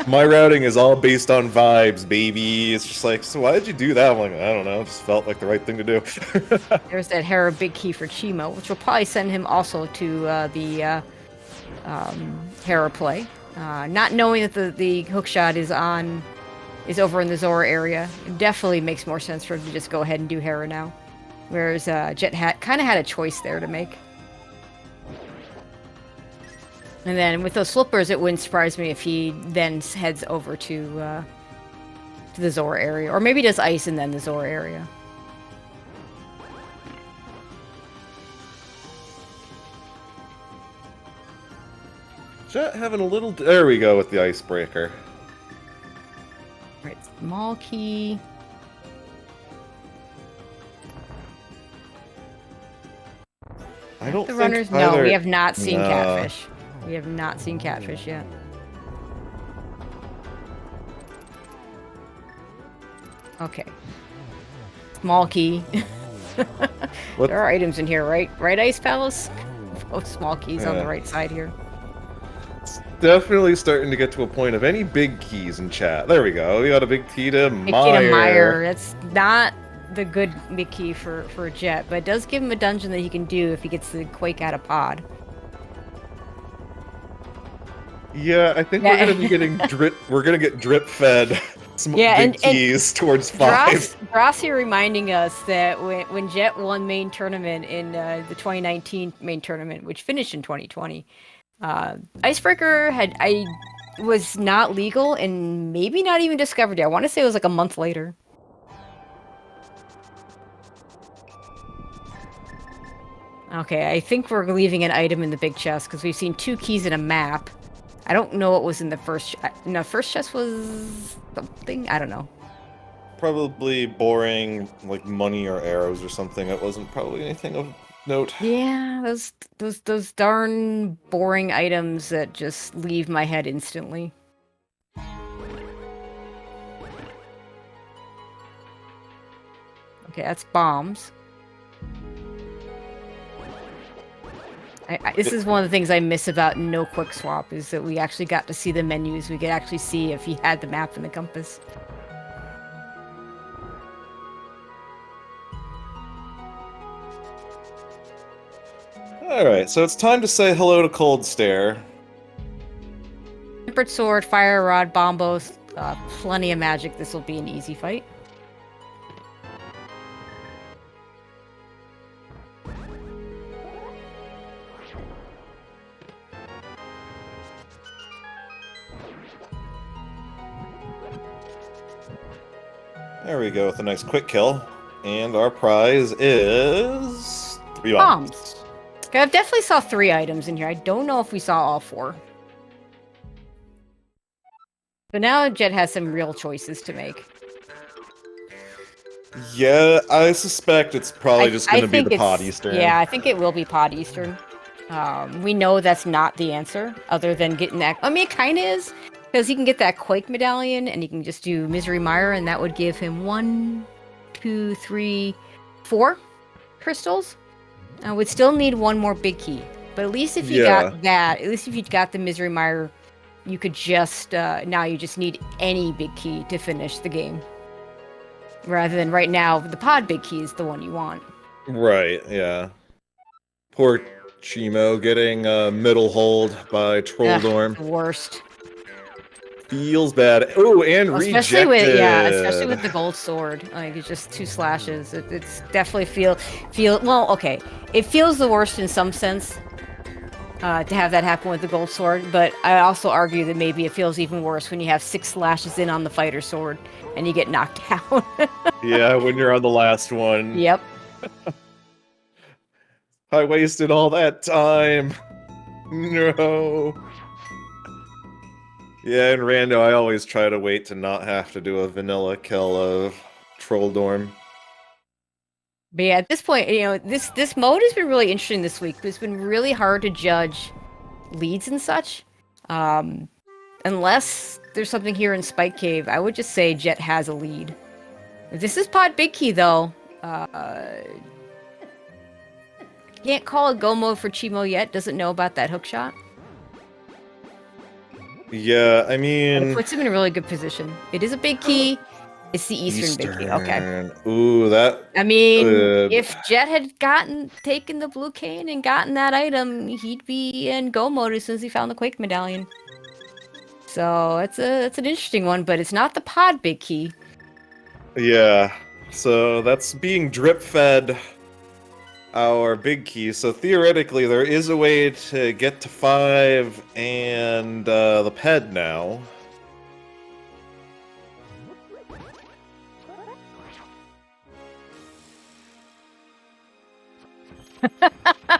My routing is all based on vibes, baby. It's just like, so why did you do that? I'm like, I don't know, it just felt like the right thing to do.
There's that Hera big key for Chimo, which will probably send him also to the Hera play. Not knowing that the hookshot is on is over in the Zora area. It definitely makes more sense for him to just go ahead and do Hera now. Whereas Jet kind of had a choice there to make. And then with those flippers, it wouldn't surprise me if he then heads over to the Zora area. Or maybe does ice and then the Zora area.
Jet having a little... There we go with the icebreaker.
Right, small key.
I don't
the
think
runners.
either...
No, we have not seen Catfish. We have not seen Catfish yet. Okay. Small key. There are items in here, right? Right, Ice Palace? Oh, small keys on the right side here.
It's definitely starting to get to a point of any big keys in chat. There we go. We got a big key to
Big
Meyer.
key to Meyer. That's not the good big key for a Jet, but it does give him a dungeon that he can do if he gets the Quake out of pod.
Yeah, I think we're gonna be getting drip. We're gonna get drip fed. Some big keys towards 5.
Drossi reminding us that when Jet won main tournament in the 2019 main tournament, which finished in 2020, Icebreaker was not legal and maybe not even discovered yet. I want to say it was like a month later. Okay, I think we're leaving an item in the big chest because we've seen 2 keys in a map. I don't know what was in the first... No, first chest was something? I don't know.
Probably boring, like money or arrows or something. It wasn't probably anything of note.
Yeah, those darn boring items that just leave my head instantly. Okay, that's bombs. This is one of the things I miss about no quick swap, is that we actually got to see the menus. We could actually see if he had the map and the compass.
Alright, so it's time to say hello to Cold Stare.
Tempered Sword, Fire Rod, Bombos, plenty of magic. This will be an easy fight.
There we go with a nice quick kill. And our prize is 3 bombs.
Okay, I definitely saw 3 items in here. I don't know if we saw all 4. So now Jet has some real choices to make.
Yeah, I suspect it's probably just going to be the Pod Eastern.
Yeah, I think it will be Pod Eastern. We know that's not the answer, other than getting that... I mean, it kind of is, because he can get that Quake medallion, and he can just do Misery Mire, and that would give him 1, 2, 3, 4 crystals. We'd still need 1 more big key. But at least if you got that, at least if you got the Misery Mire, you could just... now you just need any big key to finish the game. Rather than right now, the pod big key is the one you want.
Right, yeah. Poor Chimo getting middle hold by Trolldorm.
Worst.
Feels bad. Oh, and rejected.
Especially with the gold sword. Like, it's just 2 slashes. It's definitely feel. Well, okay, it feels the worst in some sense to have that happen with the gold sword. But I also argue that maybe it feels even worse when you have 6 slashes in on the fighter sword and you get knocked down.
Yeah, when you're on the last one.
Yep.
I wasted all that time. No. Yeah, in Rando, I always try to wait to not have to do a vanilla kill of Trolldorm.
But yeah, at this point, you know, this mode has been really interesting this week. It's been really hard to judge leads and such. Unless there's something here in Spike Cave, I would just say Jet has a lead. This is Pod Big Key, though. Can't call it go mode for Chimo yet. Doesn't know about that hook shot.
Yeah, I mean...
It puts him in a really good position. It is a big key. It's the Eastern big key. Okay.
Ooh, that...
I mean, if Jet had taken the blue cane and gotten that item, he'd be in go mode as soon as he found the Quake medallion. So it's an interesting one, but it's not the pod big key.
Yeah, so that's being drip fed our big key. So theoretically, there is a way to get to 5 and the ped now.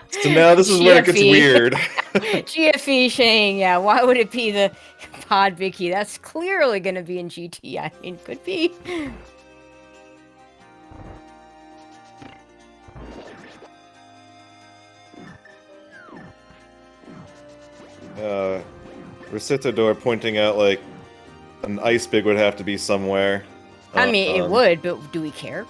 So now this is where it gets
GFE.
weird.
GFE saying, yeah, why would it be the pod big key? That's clearly going to be in GT. I mean, could be.
Recitador pointing out, like, an ice big would have to be somewhere.
I mean, it would, but do we care?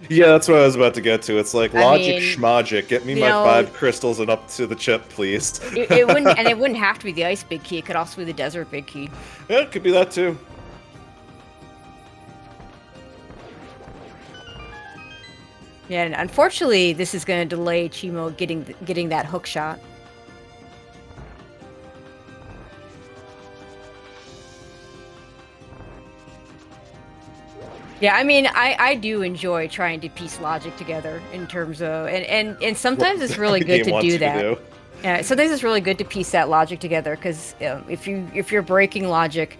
Yeah, that's what I was about to get to. It's like,
I
logic
mean,
schmagic, get me
you
my
know,
5 crystals and up to the chip, please.
it wouldn't, and it wouldn't have to be the ice big key. It could also be the desert big key.
Yeah, it could be that too.
Yeah, and unfortunately, this is going to delay Chimo getting that hook shot. Yeah, I mean, I do enjoy trying to piece logic together in terms of, and sometimes it's really good to do that. Yeah, sometimes it's really good to piece that logic together because if you're breaking logic,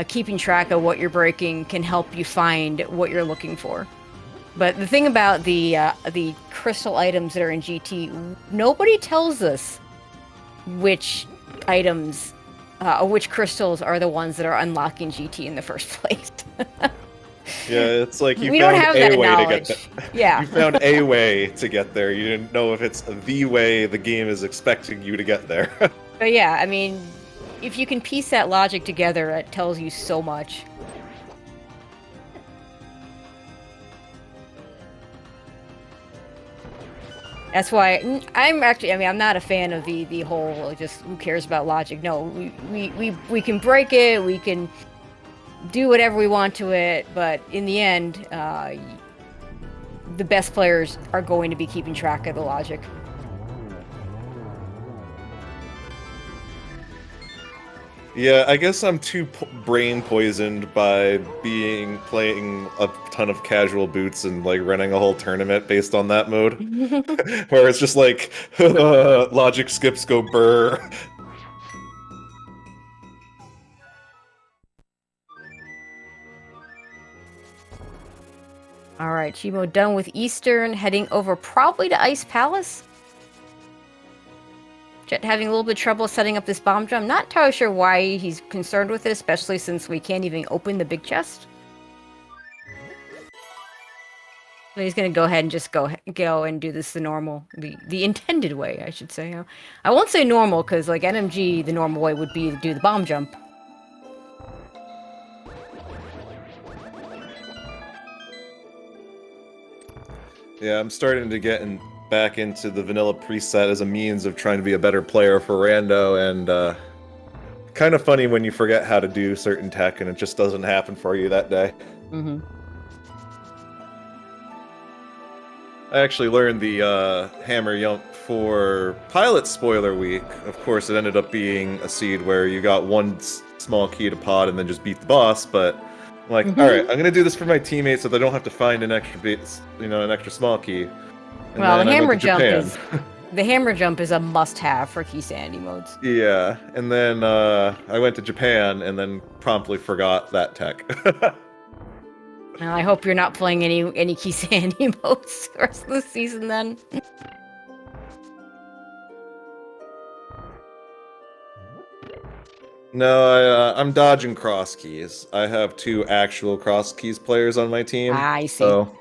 keeping track of what you're breaking can help you find what you're looking for. But the thing about the crystal items that are in GT, nobody tells us which items, or which crystals are the ones that are unlocking GT in the first place.
Yeah, it's like you
we
found
don't have
a
that
way
knowledge.
to get there.
Yeah.
You found a way to get there. You didn't know if it's the way the game is expecting you to get there.
But yeah, I mean, if you can piece that logic together, it tells you so much. That's why I'm actually, I mean, I'm not a fan of the whole just who cares about logic. No, we can break it, we can do whatever we want to it, but in the end, the best players are going to be keeping track of the logic.
Yeah, I guess I'm too brain poisoned by playing a ton of casual boots and like running a whole tournament based on that mode, where it's just like logic skips go burr.
All right, Chimo done with Eastern, heading over probably to Ice Palace. Jet having a little bit of trouble setting up this bomb drum. Not entirely sure why he's concerned with it, especially since we can't even open the big chest. But he's gonna go ahead and just go and do this the normal, the intended way, I should say. I won't say normal because like NMG, the normal way would be to do the bomb jump.
Yeah, I'm starting to get back into the vanilla preset as a means of trying to be a better player for Rando, and kind of funny when you forget how to do certain tech and it just doesn't happen for you that day.
Mm-hmm.
I actually learned the hammer yump for Pilot Spoiler Week. Of course, it ended up being a seed where you got one small key to pod and then just beat the boss, but I'm like, alright, I'm gonna do this for my teammates so they don't have to find an extra an extra small key. And
well, the hammer jump is a must-have for key sanity modes.
Yeah, and then I went to Japan and then promptly forgot that tech.
Well, I hope you're not playing any key sanity modes the rest of the season then.
No, I'm dodging cross keys. I have 2 actual cross keys players on my team.
I see.
So...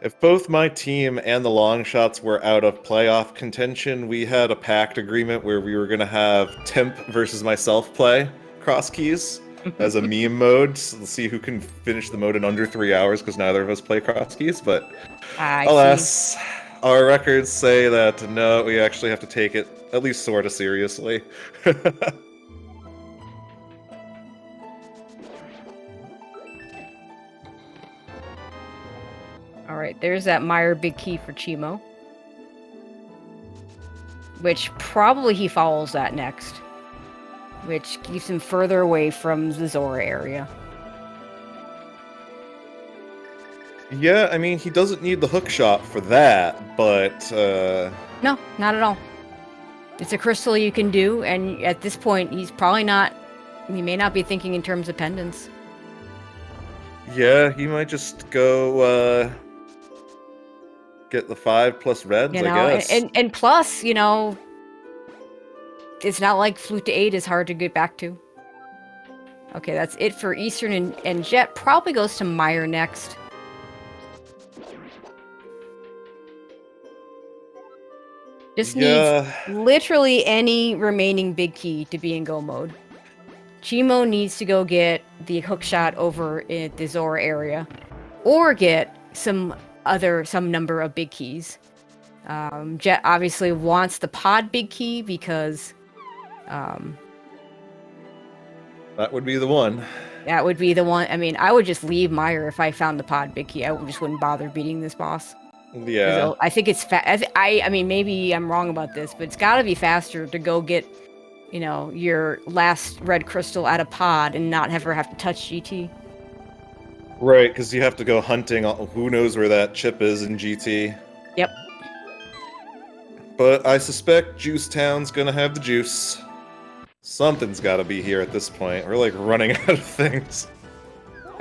If both my team and the long shots were out of playoff contention, we had a pact agreement where we were going to have Temp versus myself play cross keys as a meme mode. So let's see who can finish the mode in under 3 hours because neither of us play cross keys. But alas, our records say that no, we actually have to take it at least sort of seriously.
All there's that Meyer big key for Chimo. Which probably he follows that next. Which keeps him further away from the Zora area.
Yeah, I mean, he doesn't need the hook shot for that, but...
No, not at all. It's a crystal you can do, and at this point, he's probably not... He may not be thinking in terms of pendants.
Yeah, he might just go, get the 5 plus reds,
You know,
I guess.
and plus, you know... It's not like Flute to 8 is hard to get back to. Okay, that's it for Eastern, and Jet probably goes to Meyer next. Just needs literally any remaining big key to be in go mode. Chimo needs to go get the hook shot over in the Zora area, or get some number of big keys. Jet obviously wants the pod big key because
that would be the one.
That would be the one. I mean, I would just leave Meyer if I found the pod big key. I just wouldn't bother beating this boss.
Yeah.
I think it's I mean, maybe I'm wrong about this, but it's got to be faster to go get, you know, your last red crystal out of pod and not ever have to touch GT.
Right, because you have to go hunting. Who knows where that chip is in GT?
Yep.
But I suspect Juice Town's gonna have the juice. Something's got to be here at this point. We're like running out of things.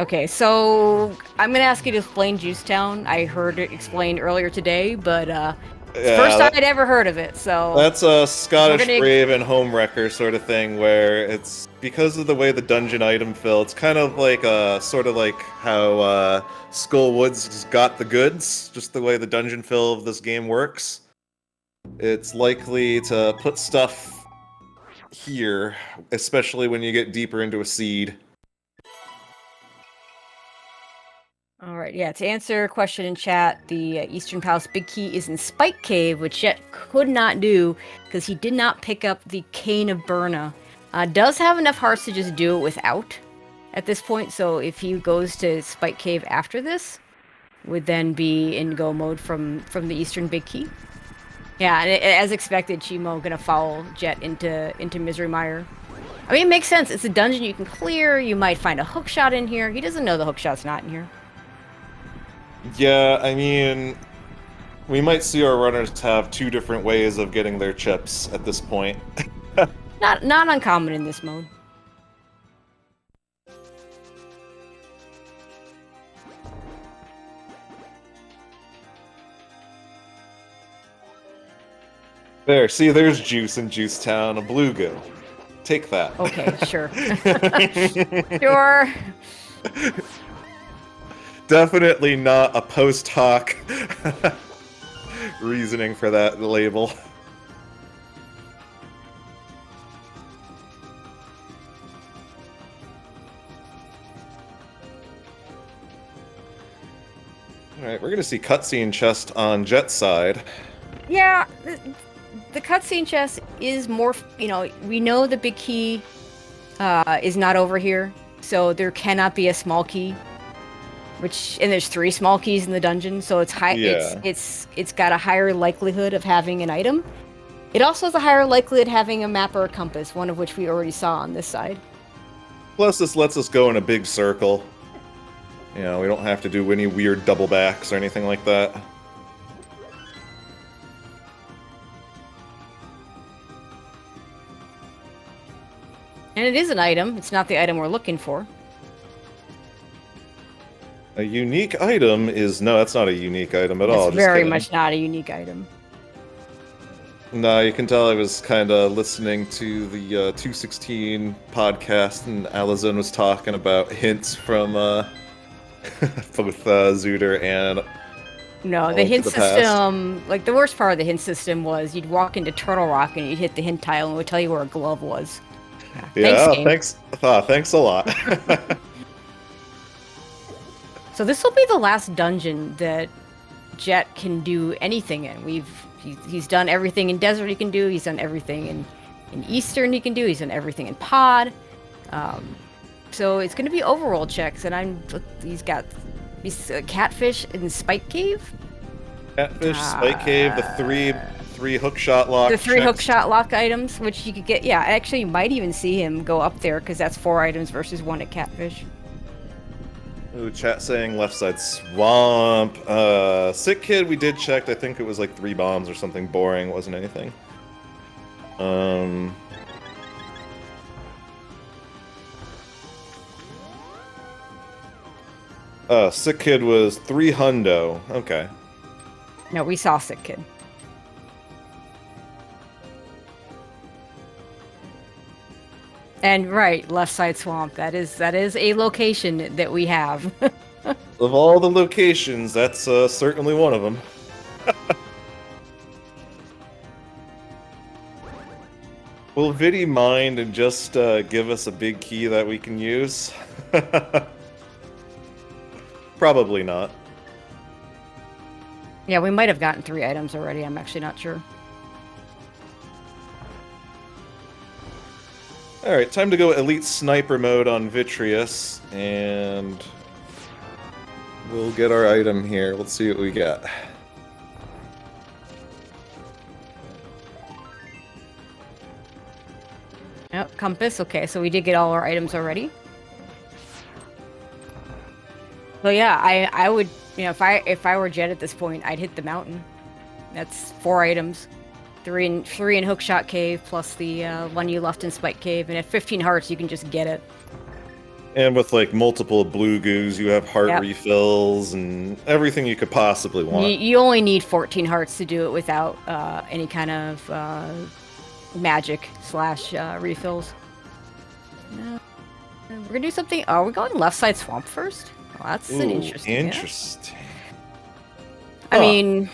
Okay, so I'm gonna ask you to explain Juice Town. I heard it explained earlier today, but it's the first time I'd ever heard of it. So
that's a Scottish Brave and Homewrecker sort of thing, where it's because of the way the dungeon item fill. It's kind of like sort of like how Skullwoods got the goods, just the way the dungeon fill of this game works. It's likely to put stuff here, especially when you get deeper into a seed.
All right, yeah, to answer a question in chat, the Eastern Palace Big Key is in Spike Cave, which Jet could not do because he did not pick up the Cane of Burna. Does have enough hearts to just do it without at this point, so if he goes to Spike Cave after this, would then be in go mode from the Eastern Big Key. Yeah, and as expected, Chimo gonna follow Jet into Misery Mire. I mean, it makes sense. It's a dungeon you can clear. You might find a hookshot in here. He doesn't know the hookshot's not in here.
Yeah, I mean, we might see our runners have 2 different ways of getting their chips at this point.
Not uncommon in this mode.
There, see, there's juice in Juice Town, a blue go. Take that.
Okay, sure. Sure.
Definitely not a post hoc reasoning for that label. Alright, we're gonna see cutscene chest on Jet's side.
Yeah, the cutscene chest is more, you know, we know the big key is not over here, so there cannot be a small key. And there's 3 small keys in the dungeon, so it's high. Yeah. It's got a higher likelihood of having an item. It also has a higher likelihood of having a map or a compass, one of which we already saw on this side.
Plus, this lets us go in a big circle. You know, we don't have to do any weird double backs or anything like that.
And it is an item. It's not the item we're looking for.
A unique item is... No, that's not a unique item at all.
It's very much not a unique item.
No, you can tell I was kind of listening to the 216 podcast, and Alizon was talking about hints from both Zuder and...
No, the hint system... Like, the worst part of the hint system was you'd walk into Turtle Rock and you'd hit the hint tile and it would tell you where a glove was.
Yeah, thanks a lot.
So this will be the last dungeon that Jet can do anything in. He's done everything in Desert he can do. He's done everything in Eastern he can do. He's done everything in Pod. So it's going to be overworld checks, and he's got Catfish in Spike Cave.
Catfish, Spike Cave, the three hookshot lock.
The 3
checks.
hookshot lock items, which you could get. Yeah, actually, you might even see him go up there because that's 4 items versus 1 at Catfish.
Ooh, chat saying left side swamp. Sick Kid, we did check. I think it was like 3 bombs or something boring. Wasn't anything. Sick Kid was 3 hundo. Okay.
No, we saw Sick Kid. And right, left side swamp. That is a location that we have.
Of all the locations, that's certainly one of them. Will Vidi mind and just give us a big key that we can use? Probably not.
Yeah, we might have gotten 3 items already. I'm actually not sure.
Alright, time to go Elite Sniper mode on Vitreous, and we'll get our item here. Let's see what we got.
Yep, compass. Okay, so we did get all our items already. So yeah, I would, you know, if I were Jet at this point, I'd hit the mountain. That's 4 items. 3 in Hookshot Cave, plus the 1 you left in Spike Cave, and at 15 hearts, you can just get it.
And with like multiple blue goos, you have heart
Yep.
refills and everything you could possibly want.
You only need 14 hearts to do it without any kind of magic / refills. No. We're gonna do something. Are we going left side swamp first? Well, that's an interesting.
Interesting.
I mean,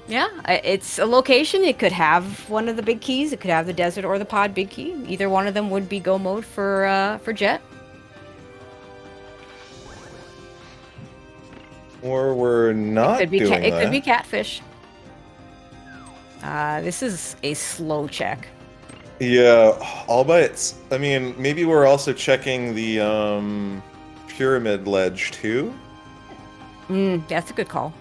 yeah, it's a location. It could have one of the big keys. It could have the desert or the pod big key. Either one of them would be go mode for Jet.
Or we're not
It
doing that.
It could be catfish. This is a slow check.
Yeah, all by its. I mean, maybe we're also checking the pyramid ledge too.
That's a good call.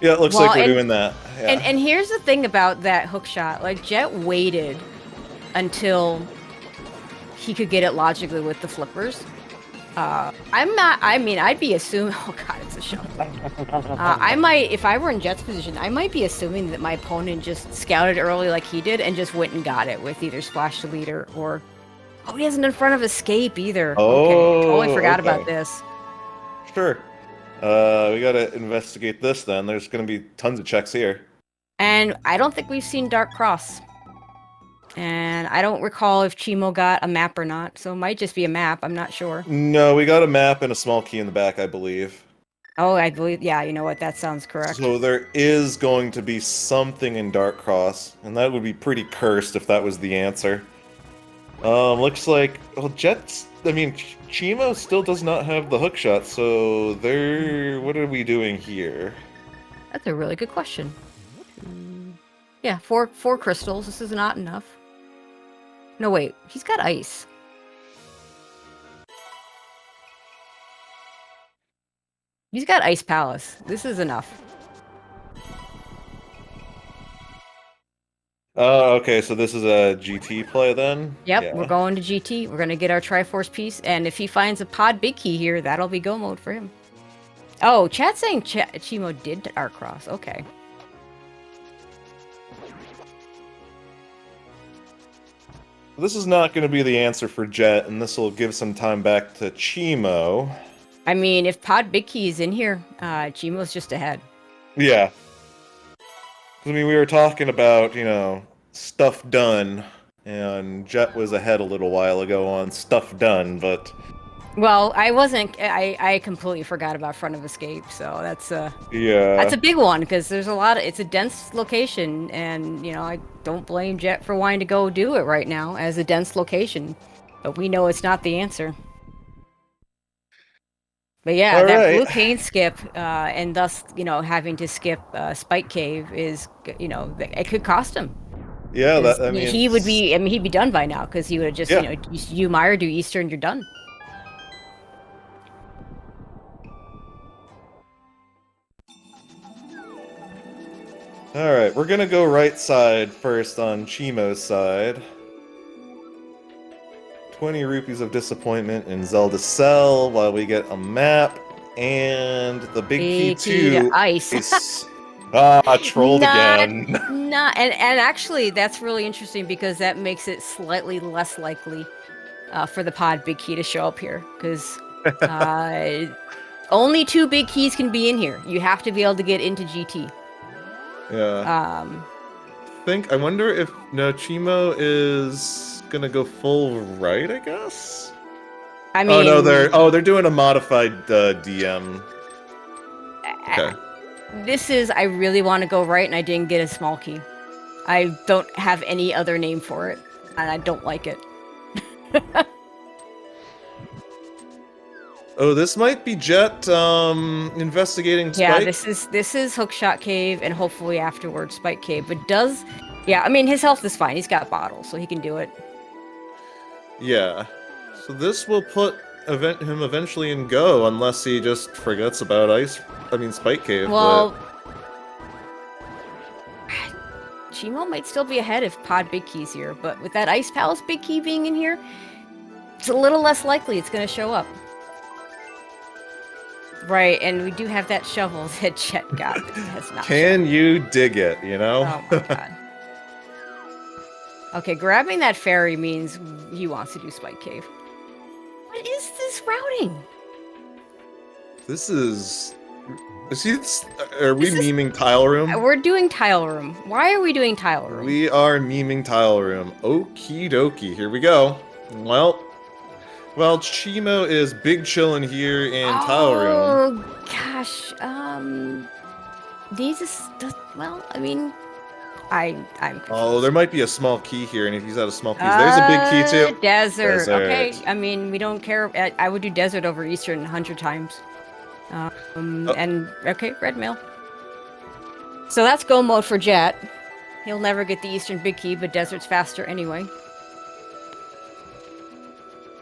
Yeah, it looks like we're doing that. Yeah.
And here's the thing about that hook shot. Like, Jet waited until he could get it logically with the flippers. I'd be assuming. Oh god, it's a show. I might, if I were in Jet's position, I might be assuming that my opponent just scouted early like he did and just went and got it with either splash to leader or. Oh, he isn't in front of escape either.
Oh,
okay, totally forgot about this.
Sure. We gotta investigate this then. There's gonna be tons of checks here.
And I don't think we've seen Dark Cross. And I don't recall if Chimo got a map or not, so it might just be a map. I'm not sure.
No, we got a map and a small key in the back, I believe.
Oh, I believe. Yeah, you know what? That sounds correct.
So there is going to be something in Dark Cross, and that would be pretty cursed if that was the answer. Looks like Jet's. I mean, Chimo still does not have the hookshot, so what are we doing here?
That's a really good question. Yeah, four crystals. This is not enough. No, wait. He's got ice. He's got Ice Palace. This is enough.
Oh, okay, so this is a GT play then?
Yep,
Yeah.
We're going to GT. We're going to get our Triforce piece, and if he finds a pod big key here, that'll be go mode for him. Oh, chat's saying Chimo did Dark Cross. Okay.
This is not going to be the answer for Jet, and this will give some time back to Chimo.
I mean, if pod big key is in here, Chimo's just ahead.
Yeah. I mean, we were talking about, stuff done, and Jet was ahead a little while ago on stuff done, but...
Well, I wasn't. I completely forgot about front of escape, so that's
yeah.
That's a big one because there's a lot of. It's a dense location, and I don't blame Jet for wanting to go do it right now as a dense location, but we know it's not the answer. But yeah,
All
that
right.
blue cane skip, and thus having to skip Spike Cave is it could cost him.
Yeah,
he would be. I mean, he'd be done by now because he would have just you Meyer do Eastern, you're done.
Alright, we're gonna go right side first on Chimo's side. 20 rupees of disappointment in Zelda's cell while we get a map. And the big key
Big key to
to
ice.
ice. Ah, trolled again.
And actually, that's really interesting because that makes it slightly less likely for the pod big key to show up here because only 2 big keys can be in here. You have to be able to get into GT.
Yeah. I wonder if no Chimo is gonna go full right, I guess?
I mean,
they're doing a modified DM. Okay.
I really want to go right, and I didn't get a small key. I don't have any other name for it, and I don't like it.
Oh, this might be Jet investigating Spike.
Yeah, this is Hookshot Cave, and hopefully afterwards Spike Cave. But yeah, I mean his health is fine. He's got bottles, so he can do it.
Yeah. So this will put him eventually in go, unless he just forgets about Spike Cave.
Well, Chimo might still be ahead if Pod Big Key's here, but with that Ice Palace Big Key being in here, it's a little less likely it's going to show up. Right, and we do have that shovel that Chet got. That has not
Can you dig it, you know?
Oh my god. Okay, grabbing that fairy means he wants to do Spike Cave. What is this routing?
This is... Are we memeing Tile Room?
We're doing Tile Room. Why are we doing Tile Room?
We are memeing Tile Room. Okie dokie, here we go. Well, Chimo is big chillin' here in Tile Room.
Oh gosh, well, I mean, I'm confused.
Oh, there might be a small key here, and if he's out of small keys, there's a big key too.
Desert. Okay, I mean, we don't care. I would do desert over Eastern 100 times. And okay, red mail. So that's go mode for Jet. He'll never get the Eastern big key, but desert's faster anyway.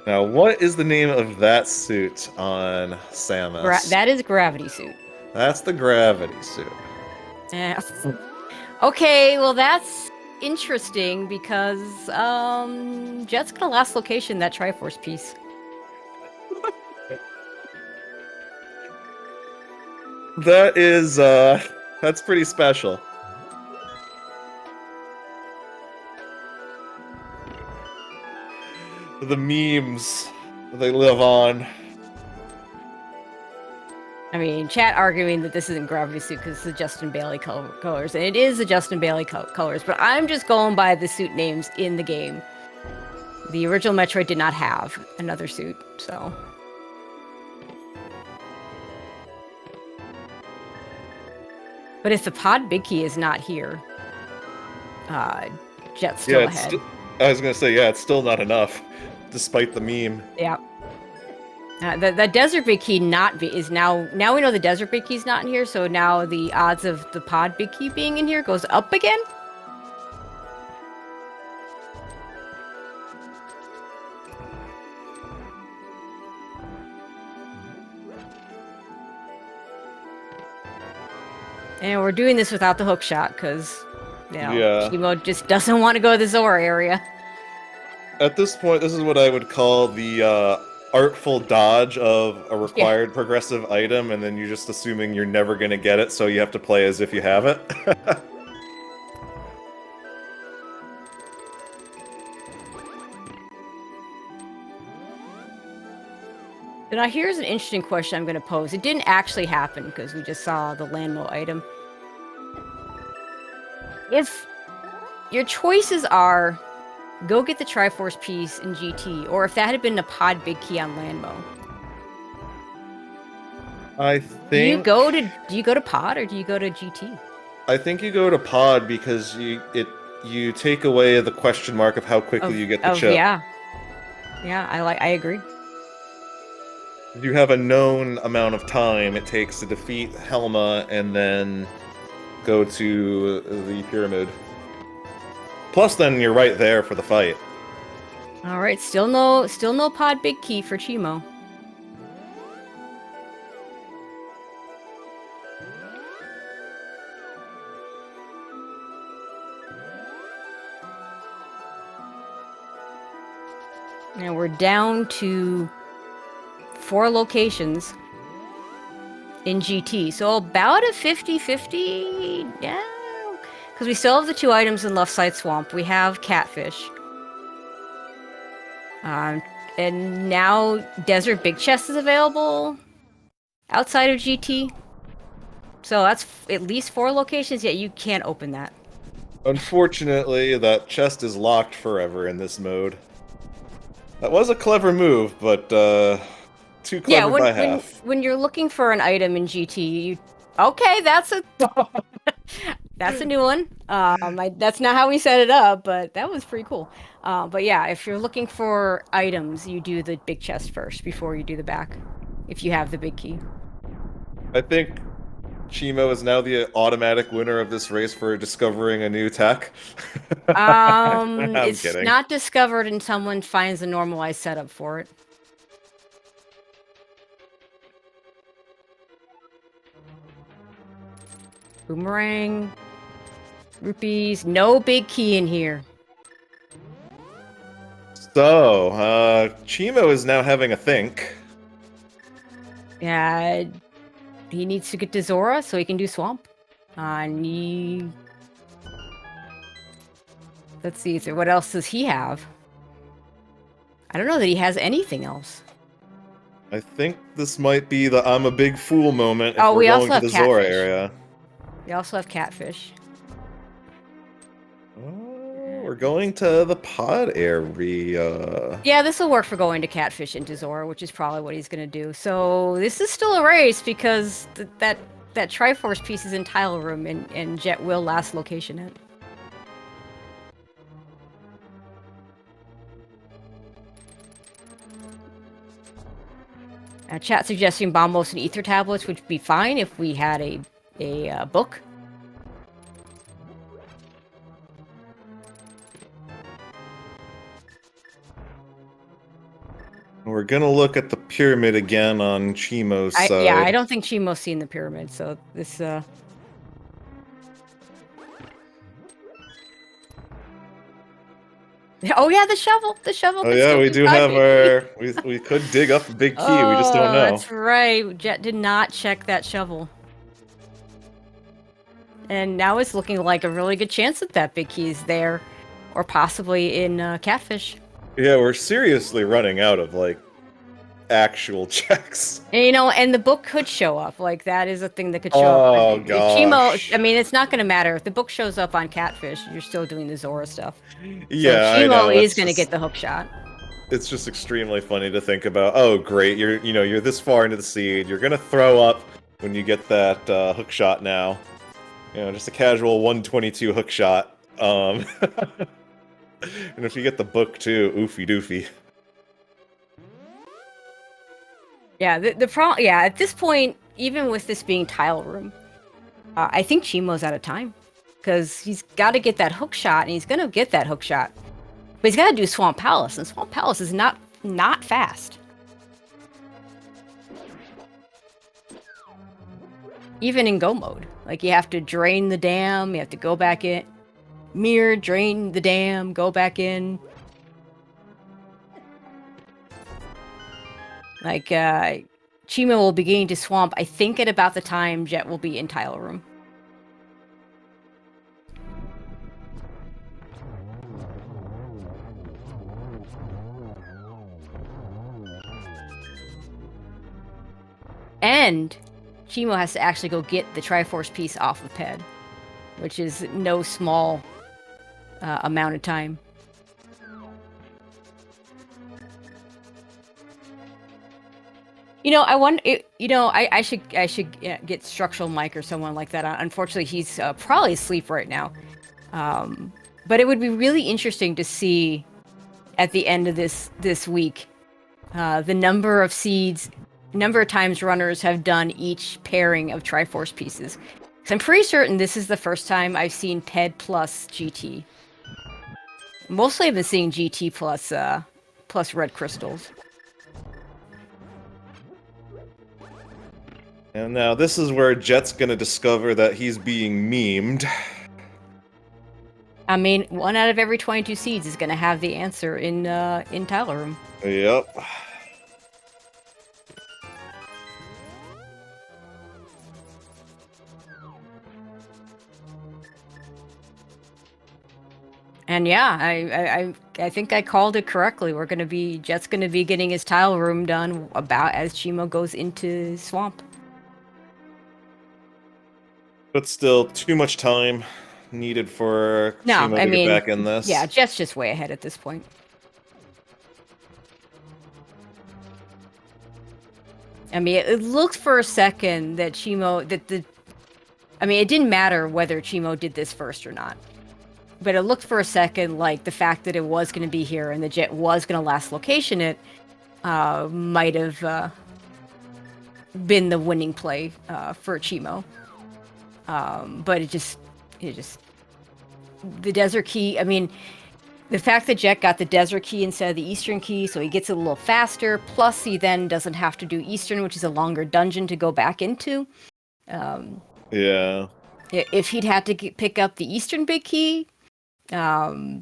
Now, what is the name of that suit on Samus?
That is Gravity Suit.
That's the Gravity Suit.
Yeah. Okay, well that's interesting because Jet's gonna last location that Triforce piece.
That is that's pretty special. The memes, they live on.
I mean, chat arguing that this isn't Gravity Suit because it's the Justin Bailey colors, and it is the Justin Bailey colors, but I'm just going by the suit names in the game. The original Metroid did not have another suit, so... But if the Pod Big Key is not here, Jet's still ahead.
I was gonna say, yeah, it's still not enough, despite the meme.
Yeah. The Desert Big Key is now we know the Desert Big Key's not in here, so now the odds of the Pod Big Key being in here goes up again? And we're doing this without the hook shot, because, Chimo just doesn't want to go to the Zora area.
At this point, this is what I would call the artful dodge of a required progressive item, and then you're just assuming you're never going to get it, so you have to play as if you have it.
Now here's an interesting question I'm going to pose. It didn't actually happen because we just saw the Landmo item. If your choices are go get the Triforce piece in GT, or if that had been a Pod Big Key on Landmo,
I think...
do you go to Pod or do you go to GT?
I think you go to Pod because you take away the question mark of how quickly you get the chip.
Yeah, I agree.
You have a known amount of time it takes to defeat Helma and then go to the pyramid. Plus, then you're right there for the fight.
All right, still no Pod Big Key for Chimo. And we're down to 4 locations in GT. So about a 50-50, yeah. Because we still have the 2 items in Left Side Swamp. We have Catfish. And now Desert Big Chest is available outside of GT. So that's at least 4 locations, yet you can't open that.
Unfortunately, that chest is locked forever in this mode. That was a clever move, but too clever by half.
When you're looking for an item in GT, you okay, that's a that's a new one. That's not how we set it up, but that was pretty cool. But yeah, if you're looking for items, you do the big chest first before you do the back, if you have the big key.
I think Chimo is now the automatic winner of this race for discovering a new tech. I'm
It's
kidding.
not discovered and someone finds a normalized setup for it. Boomerang. Rupees. No big key in here.
So, Chimo is now having a think.
Yeah, he needs to get to Zora so he can do Swamp. Let's see, so what else does he have? I don't know that he has anything else.
I think this might be the I'm a big fool moment if
Oh,
we're
we
going
also
to
have
the Zora
Catfish.
area.
We also have Catfish.
Oh, we're going to the pod area.
Yeah, this will work for going to Catfish into Zora, which is probably what he's going to do. So this is still a race because that Triforce piece is in Tile Room and Jet will last location it. Chat suggesting Bombos and Ether tablets would be fine if we had a book.
We're gonna look at the pyramid again on Chimo's side.
Yeah, I don't think Chimo's seen the pyramid, so this Oh yeah, the shovel. The shovel.
Oh yeah, we do have our. We could dig up a big key. We just don't know.
That's right. Jet did not check that shovel, and now it's looking like a really good chance that big key is there, or possibly in Catfish.
Yeah, we're seriously running out of like actual checks.
And, and the book could show up. Like that is a thing that could show up.
Oh gosh.
Chimo, I mean, it's not going to matter if the book shows up on Catfish. You're still doing the Zora stuff.
Yeah,
so Chimo
I know.
is going to get the hook shot.
It's just extremely funny to think about. Oh, great! You're this far into the seed. You're gonna throw up when you get that hook shot now. Just a casual 122 hook shot. And if you get the book too, oofy doofy.
Yeah, the problem. Yeah, at this point, even with this being Tile Room, I think Chimo's out of time because he's got to get that hook shot, and he's gonna get that hook shot, but he's got to do Swamp Palace, and Swamp Palace is not fast. Even in go mode, like you have to drain the dam, you have to go back in, mirror, drain the dam, go back in. Like, Chimo will be getting to Swamp, I think, at about the time Jet will be in Tile Room. And Chimo has to actually go get the Triforce piece off of Ped, which is no small amount of time. I wonder. I should get Structural Mike or someone like that. Unfortunately, he's probably asleep right now. But it would be really interesting to see at the end of this week the number of seeds, number of times runners have done each pairing of Triforce pieces. Because I'm pretty certain this is the first time I've seen Ped plus GT. Mostly, I've been seeing GT plus red crystals.
And now this is where Jet's gonna discover that he's being memed.
I mean, 1 out of every 22 seeds is going to have the answer in Tile Room.
Yep.
And yeah, I think I called it correctly. Jet's gonna be getting his tile room done about as Chimo goes into swamp.
But still, too much time needed for
No,
Chimo
I
to get
mean,
back in this.
yeah, Jet's just way ahead at this point. I mean, it looked for a second that I mean, it didn't matter whether Chimo did this first or not. But it looked for a second like the fact that it was going to be here and the Jet was going to last location it might have been the winning play for Chimo. But it just, the desert key, I mean, the fact that Jet got the desert key instead of the eastern key, so he gets it a little faster, plus he then doesn't have to do eastern, which is a longer dungeon to go back into.
Yeah.
If he'd had to pick up the eastern big key, he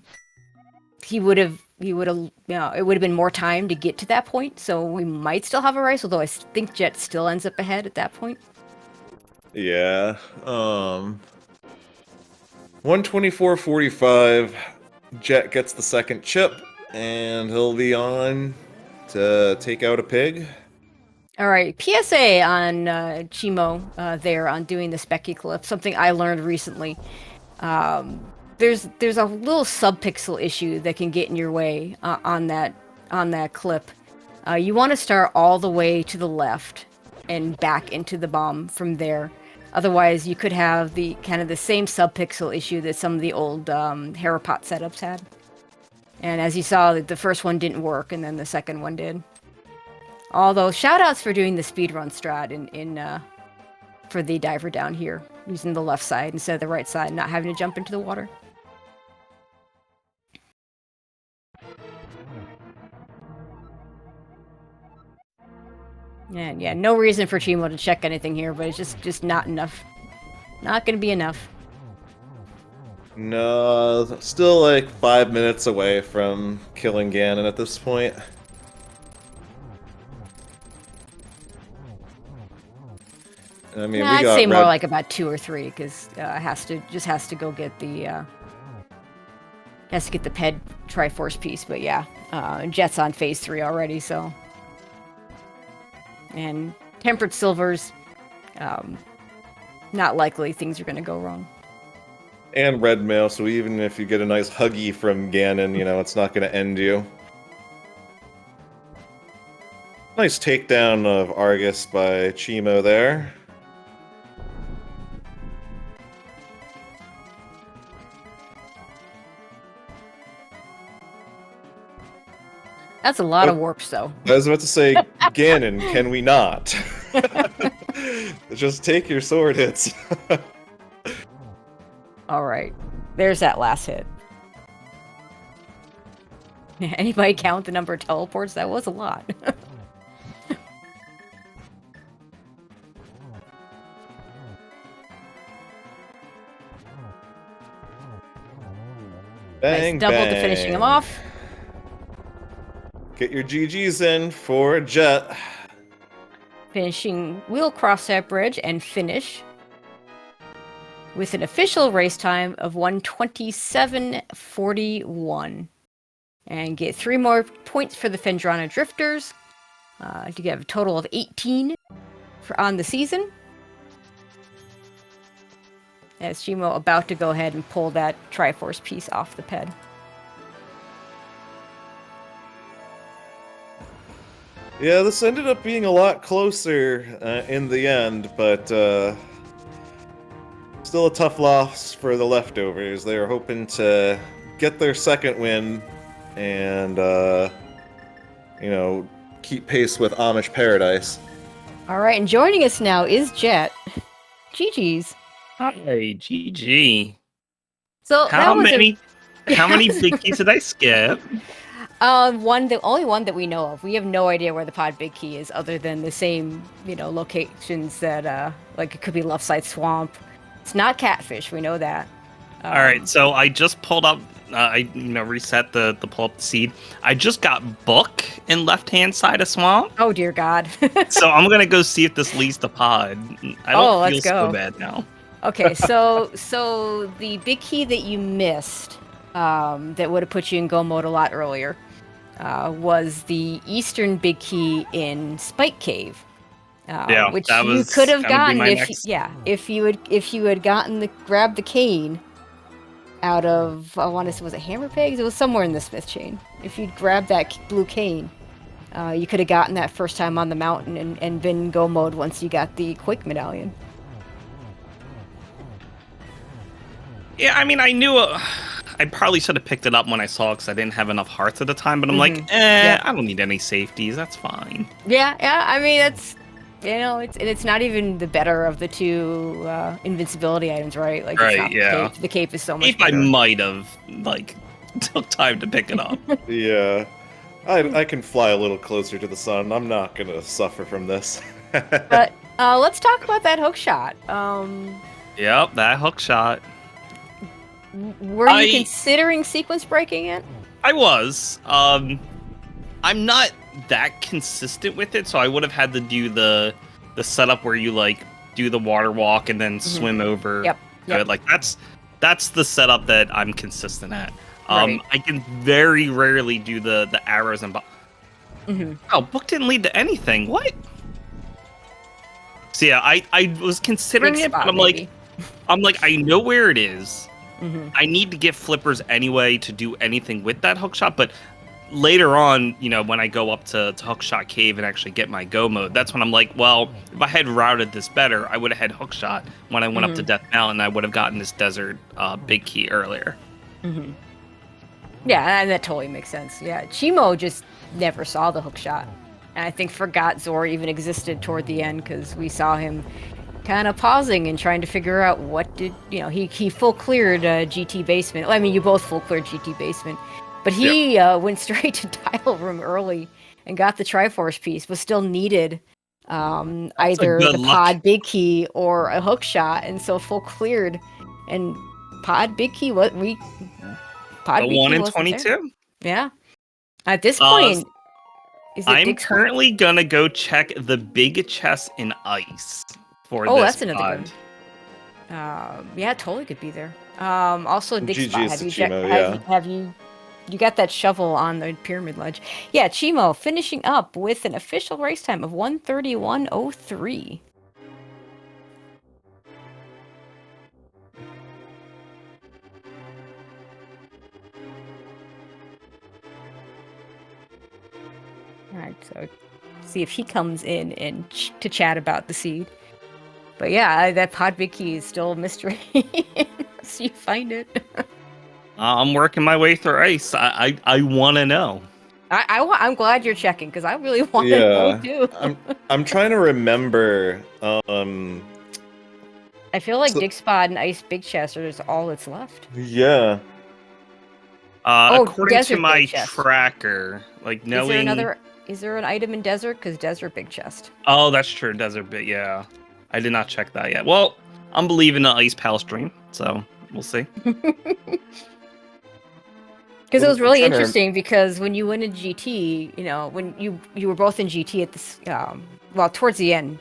would have, it would have been more time to get to that point, so we might still have a race, although I think Jet still ends up ahead at that point.
Yeah. 124.45. Jet gets the second chip, and he'll be on to take out a pig.
All right, PSA on Chimo there on doing the Specky clip, something I learned recently. There's a little subpixel issue that can get in your way on that clip. You want to start all the way to the left and back into the bomb from there. Otherwise, you could have the kind of the same subpixel issue that some of the old Harapot setups had. And as you saw, the first one didn't work, and then the second one did. Although, shoutouts for doing the speedrun strat in for the diver down here, using the left side instead of the right side, not having to jump into the water. And yeah, no reason for Chimo to check anything here, but it's just not enough. Not gonna be enough.
No, still like 5 minutes away from killing Ganon at this point. I mean,
I'd say more like about 2 or 3, because has to go get the ped Triforce piece. But yeah, Jet's on phase 3 already, so. And tempered silvers, not likely things are gonna go wrong.
And red mail, so even if you get a nice huggy from Ganon, you know, it's not going to end you. Nice takedown of Argus by Chimo there.
That's a lot of warps, though.
I was about to say, Ganon, can we not? Just take your sword hits.
Alright, there's that last hit. Anybody count the number of teleports? That was a lot.
Bang,
nice double
bang.
to finishing him off.
Get your GGs in for Jet.
Finishing, we'll cross that bridge and finish with an official race time of 1:27:41. And get 3 more points for the Phendrana Drifters to get a total of 18 on the season. As Chimo about to go ahead and pull that Triforce piece off the ped.
Yeah, this ended up being a lot closer in the end, but still a tough loss for the leftovers. They were hoping to get their second win and, you know, keep pace with Amish Paradise.
All right, and joining us now is Jet. GG's.
Hi, GG.
So
how many big keys did I skip?
The only one that we know of. We have no idea where the pod big key is, other than the same, locations that, like it could be left side swamp. It's not catfish, we know that.
All right, so I just pulled up. I reset the pull up the seed. I just got book in left hand side of swamp.
Oh dear God.
So I'm gonna go see if this leads to pod. I don't feel so bad now.
Okay, so the big key that you missed, that would have put you in go mode a lot earlier, was the eastern big key in Spike Cave.
Yeah,
which
that
you
was
could have
gonna be
gotten
my
if
next-
if you had grabbed the cane out of, I want to say, was it hammer pegs? It was somewhere in the smith chain. If you'd grabbed that blue cane, you could have gotten that first time on the mountain and been go mode once you got the Quake medallion.
Yeah, I mean, I knew I probably should have picked it up when I saw it because I didn't have enough hearts at the time. But I'm like,
Yeah.
I don't need any safeties. That's fine.
Yeah. I mean, that's, it's not even the better of the two invincibility items, right? Like,
Right,
it's not
yeah.
The cape is so much
If I
better.
might have took time to pick it up.
Yeah. I can fly a little closer to the sun. I'm not gonna suffer from this.
But let's talk about that hook shot.
Yep, that hook shot.
Were you considering sequence breaking it?
I was. I'm not that consistent with it, so I would have had to do the setup where you do the water walk and then swim over.
Yep.
Like that's the setup that I'm consistent at.
Right.
I can very rarely do the arrows and Oh, book didn't lead to anything. What? So yeah, I was considering
Big
it,
spot,
but
maybe.
I'm like I know where it is.
Mm-hmm.
I need to get flippers anyway to do anything with that hookshot, but later on, when I go up to Hookshot Cave and actually get my go mode, that's when I'm like, well, if I had routed this better, I would have had hookshot when I went up to Death Mountain. I would have gotten this desert big key earlier.
Mm-hmm. Yeah, and that totally makes sense. Yeah, Chimo just never saw the hookshot, and I think forgot Zor even existed toward the end because we saw him kind of pausing and trying to figure out what did he full cleared GT basement. I mean, you both full cleared GT basement, but he went straight to dial room early and got the Triforce piece, but still needed either the pod big key or a hook shot, and so full cleared. And pod big key, pod
The
big
1
key
in
wasn't
22.
there. Yeah, at this point, is it
I'm
Dick's
currently gonna go check the big chest in ice for this.
Oh, that's another good. Yeah, it totally could be there. Also, Dick's spot. Have you got that shovel on the pyramid ledge? Yeah, Chimo finishing up with an official race time of 1:31:03. All right, so see if he comes in and to chat about the seed. But yeah, that pod big key is still a mystery unless you find it.
I'm working my way through ice. I want to know.
I'm glad you're checking because I really want to know too.
I'm trying to remember.
I feel like Dig Spot and Ice Big Chest is all that's left.
Yeah.
According to
Desert
my
Big Chest.
tracker, knowing.
Is there an item in Desert? Because Desert Big Chest.
Oh, that's true. Desert Bit, yeah. I did not check that yet. Well, I'm believing the Ice Palace dream, so we'll see.
Because it was really interesting because when you went in GT, when you were both in GT at this, towards the end.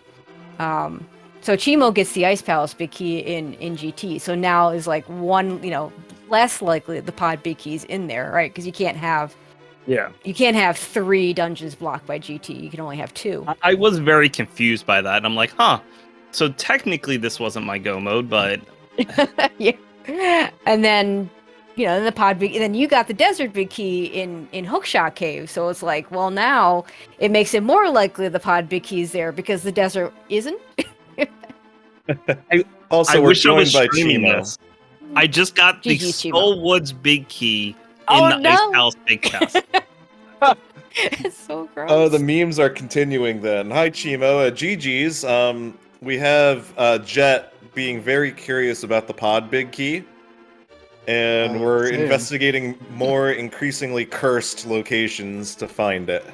So Chimo gets the Ice Palace big key in GT. So now is like one, less likely the pod big keys in there, right? Because you can't have 3 dungeons blocked by GT. You can only have 2.
I was very confused by that. I'm like, huh. So technically this wasn't my go mode, but
yeah. And then, then the pod big, and then you got the desert big key in Hookshot Cave. So it's like, well, now it makes it more likely the pod big key's there because the desert isn't.
I
we're
wish I was
joined by
streaming
Chimo.
this. I just got the
GG's Chimo.
Skullwoods big key in the Ice Palace big chest.
It's so gross.
Oh, the memes are continuing then. Hi, Chimo. GG's. We have Jet being very curious about the pod big key. And we're investigating more increasingly cursed locations to find it.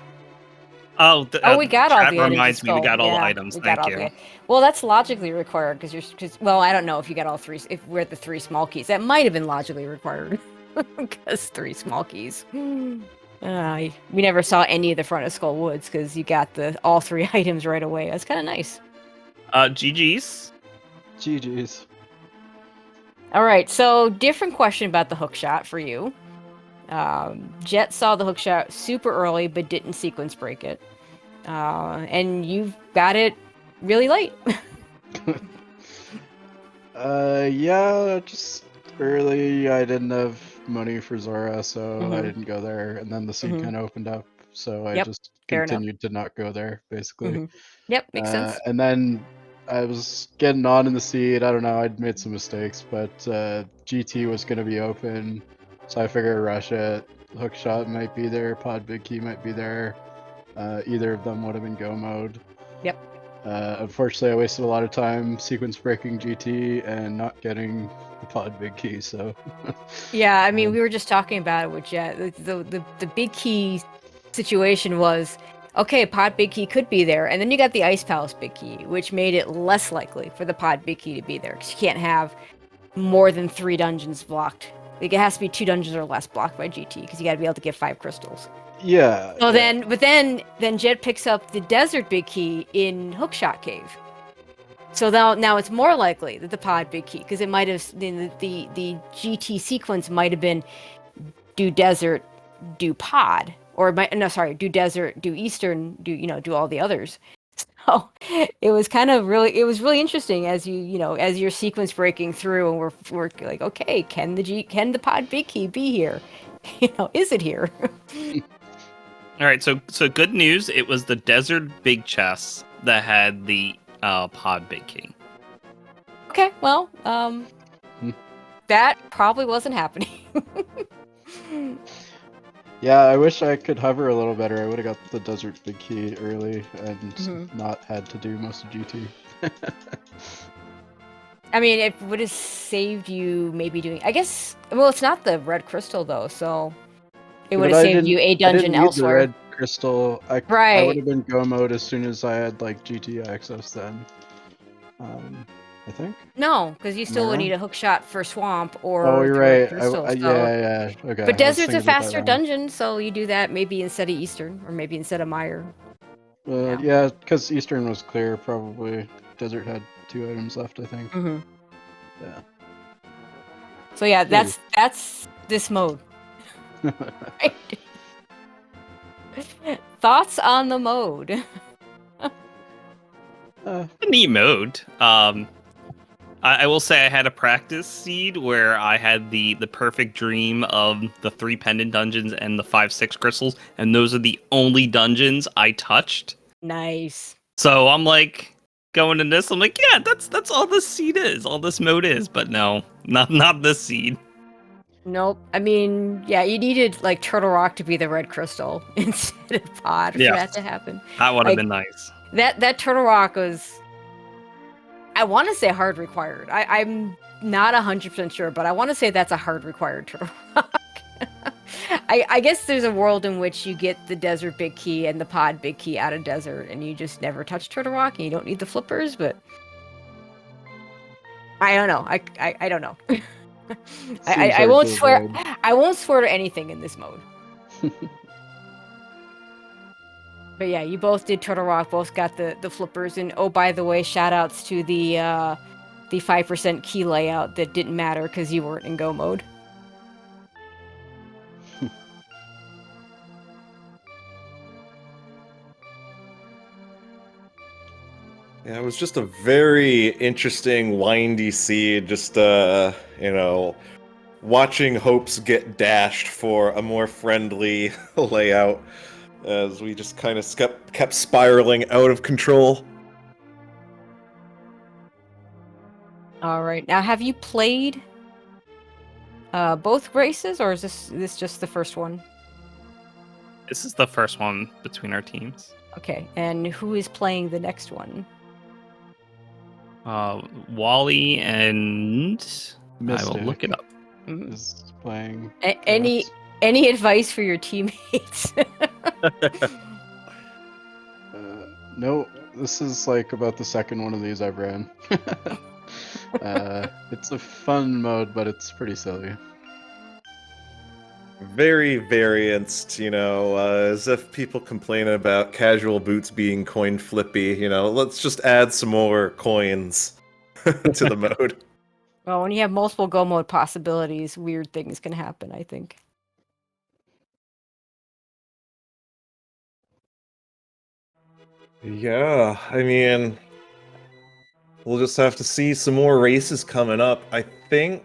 Oh,
Oh, we got all
chat
the items.
reminds me we
Skull.
got all the
Yeah,
items.
we got
Thank
all
you.
Well, that's logically required because well, I don't know if you got all three. If we're at the 3 small keys, that might have been logically required because 3 small keys. We never saw any of the front of Skull Woods because you got all 3 items right away. That's kind of nice.
GG's.
GG's.
All right, so different question about the hook shot for you. Jet saw the hook shot super early but didn't sequence break it. And you've got it really late.
Yeah, just early. I didn't have money for Zora, so I
Mhm.
didn't go there. And then the seed
Mhm.
kind of opened up, so I
Yep,
just
fair enough.
continued to not go there, basically.
Mhm. Yep, makes sense.
And then I was getting on in the seed. I don't know. I'd made some mistakes, but GT was going to be open, so I figured rush it. Hook shot might be there. Pod big key might be there. Either of them would have been go mode.
Yep.
Unfortunately, I wasted a lot of time sequence breaking GT and not getting the pod big key. So
Yeah, I mean, we were just talking about it with Jet. The big key situation was, okay, pod big key could be there, and then you got the Ice Palace big key, which made it less likely for the pod big key to be there because you can't have more than 3 dungeons blocked. Like, it has to be 2 dungeons or less blocked by GT because you got to be able to get 5 crystals.
yeah.
So
yeah.
then Jet picks up the desert big key in Hookshot Cave. So now it's more likely that the pod big key, because it might have the GT sequence might have been do desert, do pod, or do desert, do eastern, do all the others. So it was really interesting as as you're sequence breaking through, and we're like, okay, can the pod big key be here? Is it here?
All right, so good news. It was the desert big chest that had the pod big key.
Okay, well, that probably wasn't happening.
Yeah, I wish I could hover a little better. I would have got the desert big key early and
Mhm.
not had to do most of GT.
I mean, it would have saved you maybe doing. I guess. Well, it's not the red crystal though, so it would
But
have
I
saved you a
I
dungeon
didn't need the
elsewhere.
red crystal. I would
Right.
have been go mode as soon as I had like GT access then. I think.
No, because you
Am I
still would need
wrong?
a hook shot for swamp or
Oh, you're
the red
right.
crystal. So,
Yeah. Okay.
but
I was
desert's a
thinking about that
faster
wrong.
dungeon, so you do that maybe instead of eastern, or maybe instead of Mire. Yeah.
Yeah, because Eastern was clear. Probably Desert had 2 items left. I think.
Mm-hmm.
Yeah.
So yeah,
Maybe.
that's this mode. Right? Thoughts on the mode?
A neat mode. I will say I had a practice seed where I had the perfect dream of the 3 pendant dungeons and the 5-6 crystals, and those are the only dungeons I touched.
Nice.
So I'm like going in this. I'm like, yeah, that's all this seed is, all this mode is. But no, not this seed.
Nope. I mean, yeah, you needed like Turtle Rock to be the red crystal instead of Pod for
Yeah.
that to happen.
That would have
Like,
been nice.
That Turtle Rock was, I want to say hard required. I'm not 100% sure, but I want to say that's a hard required Turtle Rock. I guess there's a world in which you get the desert big key and the pod big key out of desert, and you just never touch Turtle Rock, and you don't need the flippers. But I don't know. I don't know. I won't swear. I won't swear to anything in this mode. But yeah, you both did Turtle Rock, both got the flippers, and oh, by the way, shout outs to the 5% key layout that didn't matter because you weren't in go mode.
Yeah, it was just a very interesting, windy seed. Just, watching hopes get dashed for a more friendly layout as we just kind of kept spiraling out of control.
All right, now have you played both races, or is this just the first one?
This is the first one between our teams.
Okay, and who is playing the next one?
Wally and
Mystic
I will look it up.
is playing.
Any advice for your teammates?
No, this is like about the second one of these I've ran. It's a fun mode, but it's pretty silly.
Very varianced, as if people complain about casual boots being coin flippy, let's just add some more coins to the mode.
Well, when you have multiple go mode possibilities, weird things can happen, I think.
Yeah, I mean, we'll just have to see some more races coming up. I think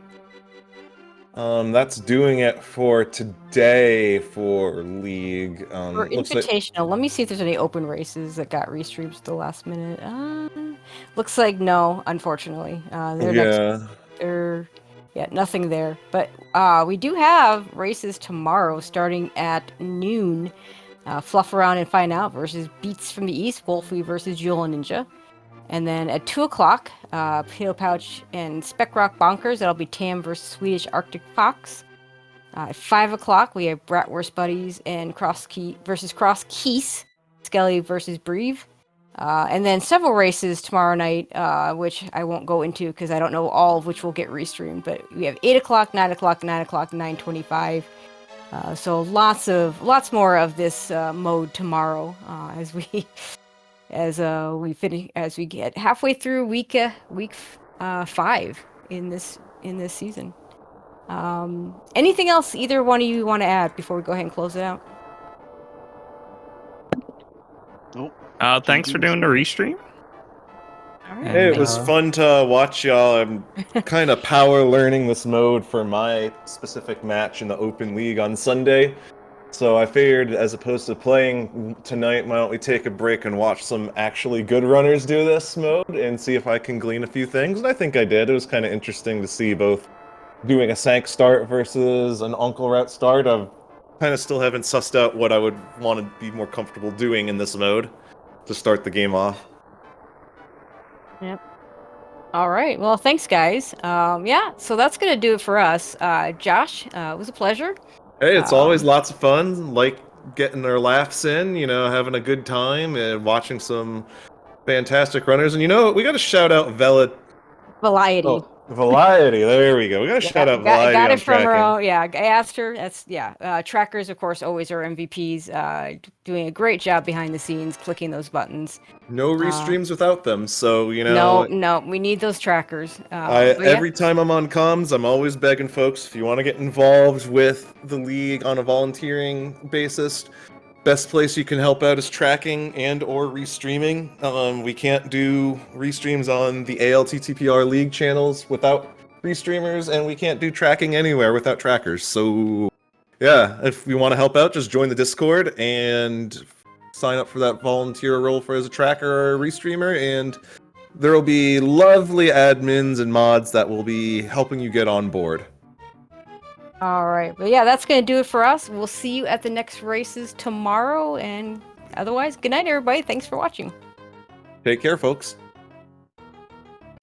that's doing it for today for League.
For
Looks like
Invitational, let me see if there's any open races that got restreams at the last minute. Looks like no, unfortunately. They're next.
yeah.
Yeah, nothing there. But we do have races tomorrow starting at noon. Fluff Around and Find Out versus Beats from the East, Wolfie versus Jewel Ninja. And then at 2 o'clock, Potato Pouch and Spec Rock Bonkers. That'll be Tam versus Swedish Arctic Fox. At 5 o'clock, we have Bratwurst Buddies and Cross Keys, Skelly versus Breve. And then several races tomorrow night, which I won't go into because I don't know all of which will get restreamed. But we have 8 o'clock, 9 o'clock, 9 o'clock, 9:25. So lots more of this mode tomorrow as we get halfway through week 5 in this season. Anything else either one of you want to add before we go ahead and close it out?
Nope.
Thanks for doing the restream.
All right.
Hey, it
And,
was fun to watch y'all. I'm kind of power learning this mode for my specific match in the Open League on Sunday. So I figured, as opposed to playing tonight, why don't we take a break and watch some actually good runners do this mode and see if I can glean a few things. And I think I did. It was kind of interesting to see both doing a Sank start versus an Uncle Route start. I kind of still haven't sussed out what I would want to be more comfortable doing in this mode to start the game off.
Yep. All right. Well, thanks, guys. Yeah. So that's gonna do it for us. Josh, it was a pleasure.
Hey, it's always lots of fun, like getting our laughs in, having a good time and watching some fantastic runners. And we got to shout out
Variety.
Oh, Variety. There we go. We got to shout out Variety
got
on
it from her
tracking.
own. Yeah, I asked her. Trackers, of course, always are MVPs. Doing a great job behind the scenes, clicking those buttons.
No restreams without them. So
No, we need those trackers.
Every time I'm on comms, I'm always begging folks, if you want to get involved with the league on a volunteering basis, best place you can help out is tracking and or restreaming. We can't do restreams on the ALTTPR league channels without restreamers, and we can't do tracking anywhere without trackers. So yeah, if you want to help out, just join the Discord and sign up for that volunteer role as a tracker or a restreamer, and there will be lovely admins and mods that will be helping you get on board.
All right. But yeah, that's going to do it for us. We'll see you at the next races tomorrow. And otherwise, good night, everybody. Thanks for watching.
Take care, folks.